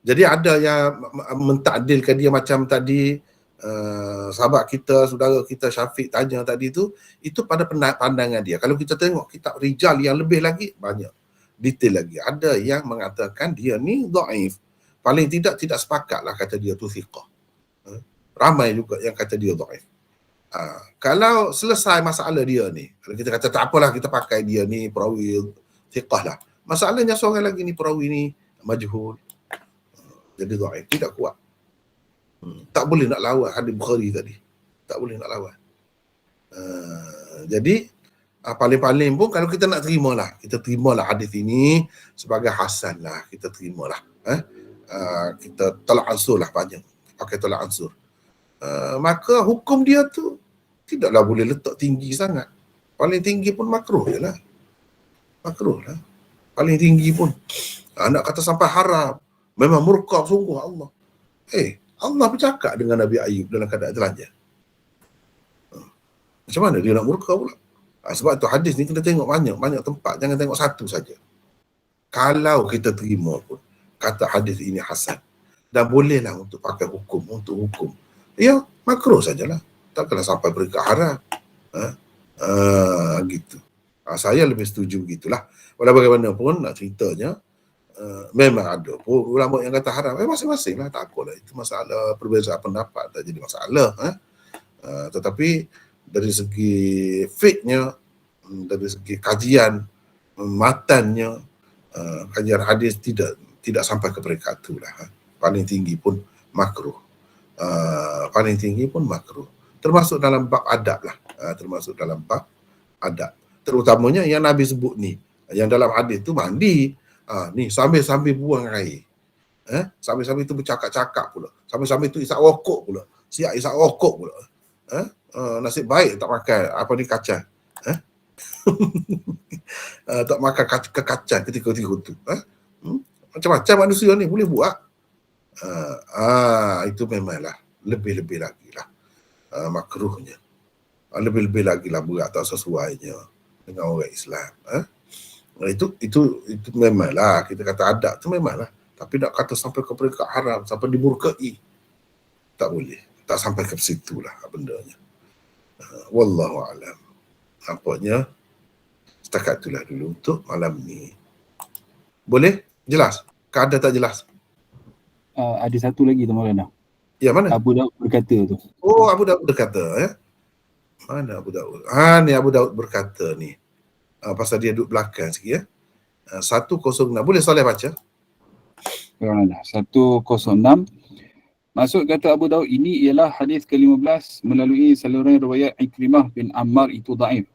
[SPEAKER 1] Jadi ada yang mentakdilkan dia macam tadi sahabat kita, saudara kita Syafiq tanya tadi tu, itu pada pandangan dia. Kalau kita tengok kitab rijal yang lebih lagi, banyak detail lagi. Ada yang mengatakan dia ni dhaif. Paling tidak sepakatlah kata dia tu thiqah. Ramai juga yang kata dia dhaif. Kalau selesai masalah dia ni, kalau kita kata tak apalah, kita pakai dia ni perawi thiqah lah. Masalahnya seorang lagi ni perawi ni majhul. Jadi dhaif, tidak kuat. Tak boleh nak lawan hadis Bukhari tadi. Tak boleh nak lawan. Jadi paling-paling pun kalau kita nak terimalah, kita terimalah hadis ini sebagai hasan lah, kita terimalah. Kita tolak ansur lah, banyak pakai tolak ansur. Maka hukum dia tu tidaklah boleh letak tinggi sangat. Paling tinggi pun makruh je lah. Makruh lah. Paling tinggi pun. Nak kata sampai haram, memang murka sungguh Allah. Allah bercakap dengan Nabi Ayub dalam keadaan telanjang. Macam mana dia nak murka pula? Sebab tu hadis ni kena tengok banyak tempat. Jangan tengok satu saja. Kalau kita terima pun, kata hadis ini hasan. Dan bolehlah untuk pakai hukum, untuk hukum. Ya, makruh sajalah. Takkanlah sampai peringkat haram. Gitu. Saya lebih setuju begitulah. Walau bagaimanapun nak ceritanya, memang ada pun ulama yang kata haram. Masing-masing lah, tak apalah. Itu masalah perbezaan pendapat, tak jadi masalah. Tetapi dari segi fiqhnya, dari segi kajian matannya, kajian hadis tidak sampai ke peringkat itu lah. Paling tinggi pun makruh. Paling tinggi pun makruh. Termasuk dalam bab adab lah. Termasuk dalam bab adab. Terutamanya yang Nabi sebut ni. Yang dalam hadis tu mandi. Ni sambil-sambil buang air. Sambil-sambil tu bercakap-cakap pula. Sambil-sambil tu isap rokok pula. Siap isap rokok pula. Nasib baik tak makan apa ni, kacang. Tak makan kacang ketika tu. Macam-macam manusia ni boleh buat. Itu memanglah lebih-lebih lagi lah makruhnya. Lebih-lebih lagi lah berat tak sesuainya dengan orang Islam. Itu memanglah, kita kata adab tu memanglah. Tapi nak kata sampai ke peringkat haram, sampai dimurkai, tak boleh. Tak sampai ke situ lah bendanya. Wallahu a'lam. Nampaknya setakat itulah dulu untuk malam ni. Boleh? Jelas? Keadaan tak jelas?
[SPEAKER 3] Ada satu lagi tu Maulana.
[SPEAKER 1] Ya, mana?
[SPEAKER 3] Abu Daud berkata tu.
[SPEAKER 1] Oh, Abu Daud berkata. Mana Abu Daud? Ni Abu Daud berkata ni. Pasal dia duduk belakang sikit. 106. Boleh Soleh baca?
[SPEAKER 3] Maulana 106. Maksud kata Abu Daud ini ialah hadis ke-15 melalui saluran riwayat Ikrimah bin Ammar itu dhaif.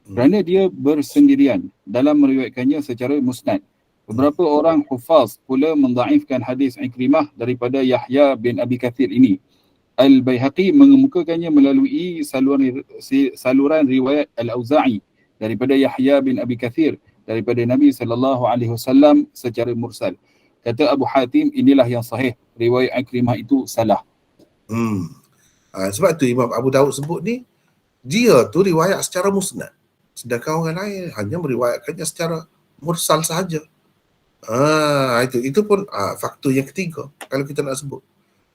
[SPEAKER 3] Kerana dia bersendirian dalam meriwayatkannya secara musnad. Beberapa orang hufaz pula mendhaifkan hadis Ikrimah daripada Yahya bin Abi Kathir ini. Al-Baihaqi mengemukakannya melalui saluran riwayat Al-Auza'i daripada Yahya bin Abi Kathir daripada Nabi SAW secara mursal. Kata Abu Hatim, inilah yang sahih. Riwayat Ikrimah itu salah.
[SPEAKER 1] Sebab tu Imam Abu Daud sebut ni, dia tu riwayat secara musnad. Sedangkan orang lain hanya meriwayatkannya secara mursal sahaja. Itu pun faktor yang ketiga kalau kita nak sebut.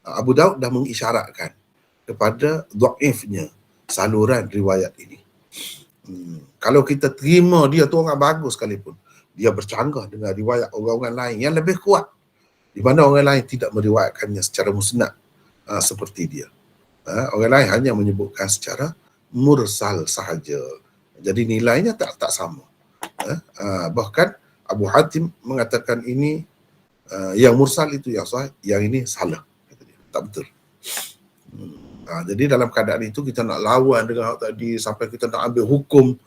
[SPEAKER 1] Abu Daud dah mengisyaratkan kepada dhaifnya saluran riwayat ini. Kalau kita terima dia tu orang bagus sekalipun, dia bercanggah dengan riwayat orang-orang lain yang lebih kuat, di mana orang lain tidak meriwayatkannya secara musnad seperti dia. Orang lain hanya menyebutkan secara mursal sahaja. Jadi nilainya tak sama. Bahkan Abu Hatim mengatakan ini yang mursal itu yang sahih, yang ini salah. Tak betul. Jadi dalam keadaan itu kita nak lawan dengan hak tadi sampai kita nak ambil hukum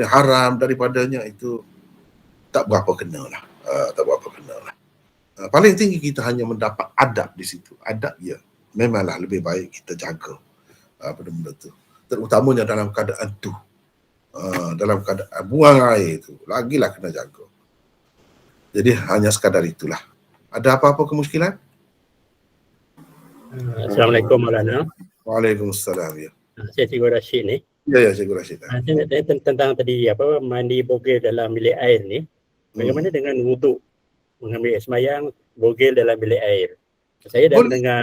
[SPEAKER 1] haram daripadanya, itu tak berapa kena lah. Paling tinggi kita hanya mendapat adab di situ. Adab ya memanglah lebih baik kita jaga benda-benda tu. Terutamanya dalam keadaan tu. Dalam keadaan buang air tu, lagilah kena jaga. Jadi hanya sekadar itulah. Ada apa-apa kemusykilan?
[SPEAKER 5] Assalamualaikum Maulana.
[SPEAKER 1] Waalaikumsalam. Ya.
[SPEAKER 5] Saya Cikgu Rashid ni.
[SPEAKER 1] Ya Cikgu Rashid.
[SPEAKER 5] Saya nak tanya tentang tadi mandi bogel dalam bilik air ni. Bagaimana dengan wuduk? Mengambil air sembahyang, bogel dalam bilik air. Saya dah mendengar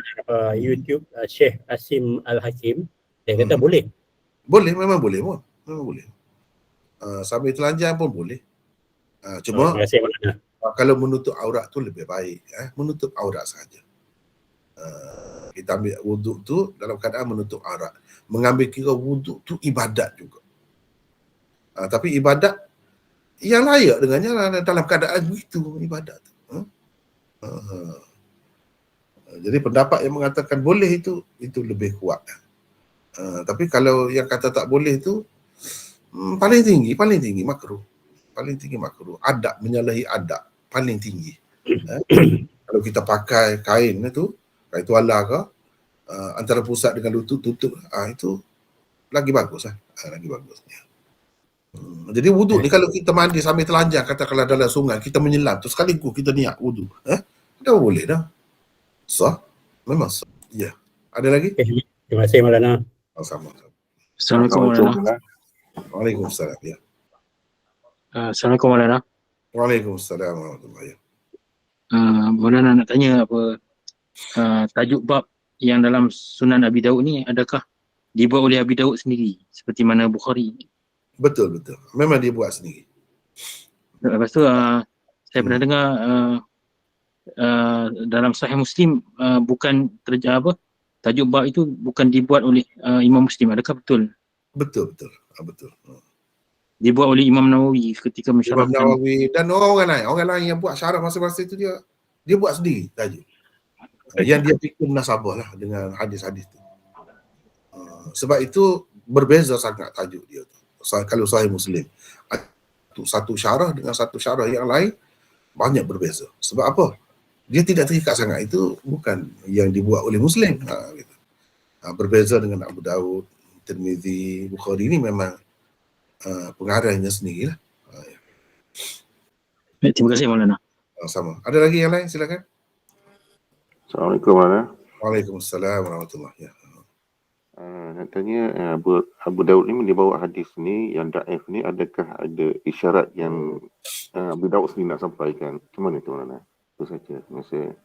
[SPEAKER 5] YouTube Syekh Asim Al-Hakim, dia kata boleh.
[SPEAKER 1] Boleh, memang boleh pun. Memang boleh. Sambil telanjang pun boleh. Cuma
[SPEAKER 5] terima kasih Maulana.
[SPEAKER 1] Kalau menutup aurat tu lebih baik. Menutup aurat saja. Kita ambil wuduk tu dalam keadaan menutup aurat. Mengambil kira wuduk tu ibadat juga. Tapi ibadat yang layak dengannya dalam keadaan begitu, ibadat tu. Jadi pendapat yang mengatakan boleh itu lebih kuat. Tapi kalau yang kata tak boleh tu paling tinggi makruh. Paling tinggi makruh. Adab, menyalahi adab paling tinggi. Kalau kita pakai kain itu, kain tuala ke, antara pusat dengan lutut tutup, itu lagi bagus lagi bagus. Jadi wuduk ni kalau kita mandi sambil telanjang, katakanlah dalam sungai, kita menyelam tu sekaligus kita niat wuduk, dah boleh dah. Sah, memang sah. Ya. Ada lagi?
[SPEAKER 5] Terima kasih Maulana.
[SPEAKER 1] Sama.
[SPEAKER 6] Assalamualaikum Maulana.
[SPEAKER 1] Waalaikumsalam. Ya.
[SPEAKER 6] Assalamualaikum Maulana.
[SPEAKER 1] Waalaikumsalam warahmatullahi.
[SPEAKER 6] Maulana nak tanya tajuk bab yang dalam Sunan Abi Daud ni adakah dibuat oleh Abi Daud sendiri seperti mana Bukhari?
[SPEAKER 1] Betul. Memang dia buat sendiri.
[SPEAKER 6] Lepas tu saya pernah dengar dalam Sahih Muslim bukan tajuk bab itu bukan dibuat oleh Imam Muslim. Adakah betul?
[SPEAKER 1] Betul.
[SPEAKER 6] Dibuat oleh Imam Nawawi ketika mensyarahkan.
[SPEAKER 1] Imam Nawawi dan orang lain yang buat syarah masa-masa itu dia buat sendiri tajuk. Yang dia fikir munasabah lah dengan hadis-hadis tu. Sebab itu berbeza sangat tajuk dia tu. Kalau Sahih Muslim, satu syarah dengan satu syarah yang lain banyak berbeza. Sebab apa? Dia tidak terikat sangat. Itu bukan yang dibuat oleh Muslim. Gitu. Berbeza dengan Abu Daud, Tirmizi, Bukhari ini memang pengarangnya sendiri lah.
[SPEAKER 6] Terima kasih Maulana.
[SPEAKER 1] Sama. Ada lagi yang lain? Silakan.
[SPEAKER 7] Assalamualaikum Maulana.
[SPEAKER 1] Waalaikumsalam warahmatullahi wabarakatuh.
[SPEAKER 7] Nak tanya Abu Daud ni dia bawa hadis ni yang daif ni, adakah ada isyarat yang Abu Daud sendiri nak sampaikan? Macam mana tu Maulana? Itu saja. Terima kasih.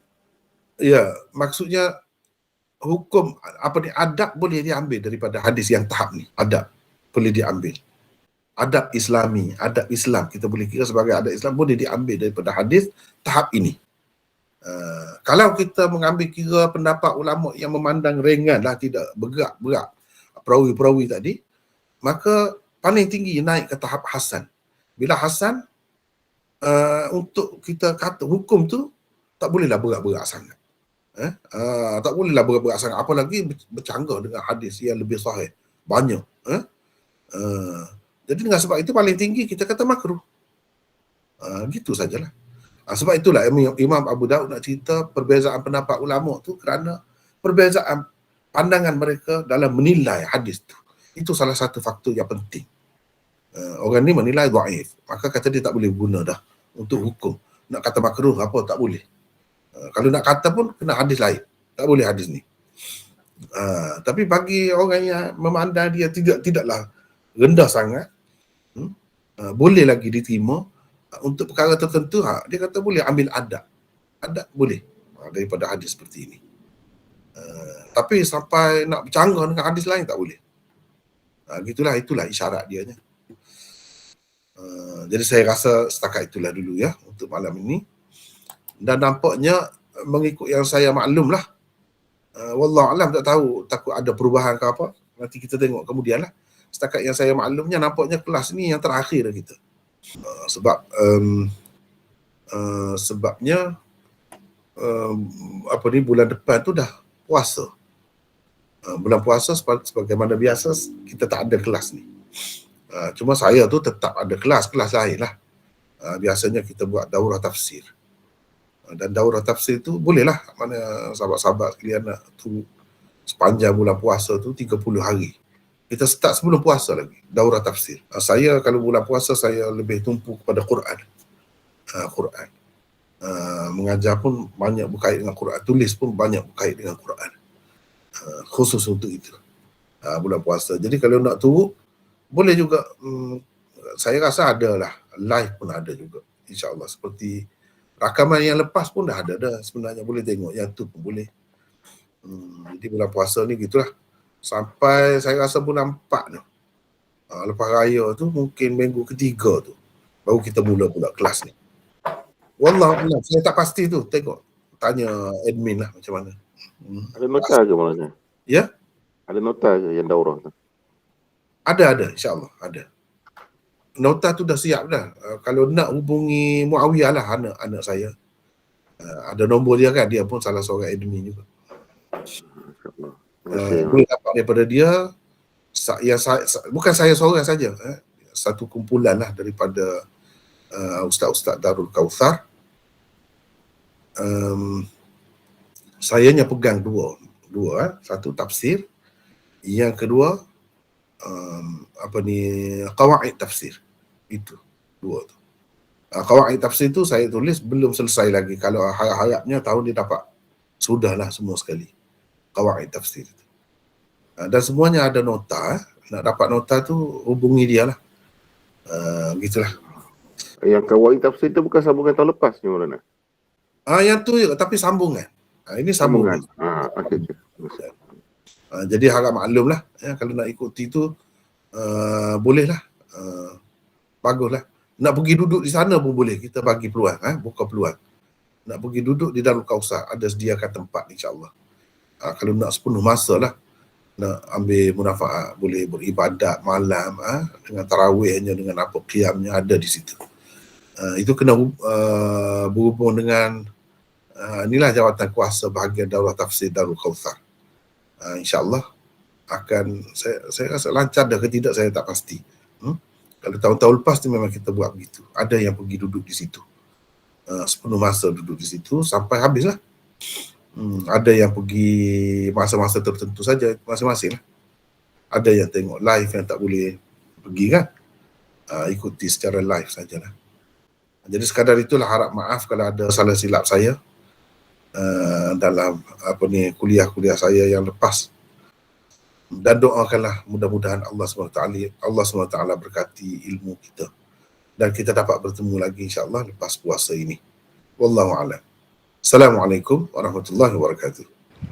[SPEAKER 1] Ya, maksudnya hukum adab boleh diambil daripada hadis yang tahap ni. Adab boleh diambil. Adab Islami, adab Islam, kita boleh kira sebagai adab Islam, boleh diambil daripada hadis tahap ini. Kalau kita mengambil kira pendapat ulama yang memandang ringan lah, tidak bergerak perawi-perawi tadi, maka paling tinggi naik ke tahap Hasan. Bila Hasan, untuk kita kata hukum tu tak bolehlah berat-berat sangat. Tak bolehlah berat-berat sangat, apalagi bercanggah dengan hadis yang lebih sahih banyak. Jadi dengan sebab itu paling tinggi kita kata makruh. Gitu sajalah. Sebab itulah Imam Abu Daud nak cerita perbezaan pendapat ulama tu kerana perbezaan pandangan mereka dalam menilai hadis tu. Itu salah satu faktor yang penting. Orang ni menilai dhaif, maka kata dia tak boleh guna dah untuk hukum. Nak kata makruh apa tak boleh. Kalau nak kata pun kena hadis lain. Tak boleh hadis ni. Tapi bagi orang yang memandang dia tidaklah rendah sangat, boleh lagi diterima untuk perkara tertentu, dia kata boleh ambil adab boleh daripada hadis seperti ini. Tapi sampai nak bercanggah dengan hadis lain tak boleh. Itulah isyarat dianya. Jadi saya rasa setakat itulah dulu ya untuk malam ini. Dan nampaknya mengikut yang saya maklum lah, wallahualam, tak tahu, takut ada perubahan ke apa, nanti kita tengok kemudian lah. Setakat yang saya maklumnya nampaknya kelas ni yang terakhir kita. Sebabnya bulan depan tu dah puasa. Bulan puasa sebagaimana biasa kita tak ada kelas ni. Cuma saya tu tetap ada kelas lain lah. Biasanya kita buat daurah tafsir. Dan daurah tafsir tu bolehlah, mana sahabat-sahabat sekalian nak tu sepanjang bulan puasa tu 30 hari. Kita start sebelum puasa lagi, daurah tafsir. Saya kalau bulan puasa saya lebih tumpu kepada Quran. Quran. Mengajar pun banyak berkait dengan Quran, tulis pun banyak berkait dengan Quran. Khusus untuk itu. Bulan puasa. Jadi kalau nak turut, boleh juga, saya rasa ada lah, live pun ada juga, insyaAllah. Seperti rakaman yang lepas pun dah ada dah sebenarnya, boleh tengok yang tu pun boleh. Jadi bulan puasa ni gitulah. Sampai saya rasa bulan 4 tu. Lepas raya tu mungkin minggu ketiga tu baru kita mula pula kelas ni. Wallahualam, saya tak pasti tu, tengok. Tanya admin lah macam mana.
[SPEAKER 7] Ada nota ke malahnya?
[SPEAKER 1] Ya?
[SPEAKER 7] Ada nota ke yang daurah tu?
[SPEAKER 1] Ada, insyaAllah, ada. Nota tu dah siap dah. Kalau nak hubungi Muawiyah lah, anak saya. Ada nombor dia kan, dia pun salah seorang admin juga. Boleh dapat daripada dia. Bukan saya seorang saja. Satu kumpulan lah daripada ustaz-ustaz Darul Kautsar. Sayanya pegang dua. Satu tafsir, yang kedua qawaid tafsir. Itu dua tu. Qawaid tafsir tu saya tulis belum selesai lagi. Kalau harap-harapnya tahun ni dapat sudahlah semua sekali qawaid tafsir tu. Dan semuanya ada nota. Nak dapat nota tu hubungi dia lah. Gitulah.
[SPEAKER 7] Yang qawaid tafsir tu bukan sambungan tahun lepas ni Maulana?
[SPEAKER 1] Yang tu juga, tapi sambungan. Ini sambungan.
[SPEAKER 7] Okay.
[SPEAKER 1] Jadi harap maklum lah, kalau nak ikuti tu boleh lah, baguslah. Nak pergi duduk di sana pun boleh, kita bagi peluang, buka peluang. Nak pergi duduk di Darul Kautsar, ada sediakan tempat insyaAllah. Kalau nak sepenuh masa lah, nak ambil munafaat, boleh beribadat malam dengan tarawihnya, dengan apa qiyamnya ada di situ. Itu kena berhubung dengan inilah jawatan kuasa bahagian daurah tafsir Darul Kautsar. InsyaAllah akan, saya rasa lancar dah ke tidak saya tak pasti. Kalau tahun-tahun lepas tu memang kita buat begitu. Ada yang pergi duduk di situ, sepenuh masa duduk di situ sampai habis lah. Ada yang pergi masa-masa tertentu saja, masing-masing lah. Ada yang tengok live yang tak boleh pergi kan, ikuti secara live sajalah. Jadi sekadar itulah, harap maaf kalau ada salah silap saya dalam kuliah-kuliah saya yang lepas. Dan doakanlah mudah-mudahan Allah SWT berkati ilmu kita dan kita dapat bertemu lagi insyaAllah lepas puasa ini. Wallahu a'lam. Assalamualaikum warahmatullahi wabarakatuh.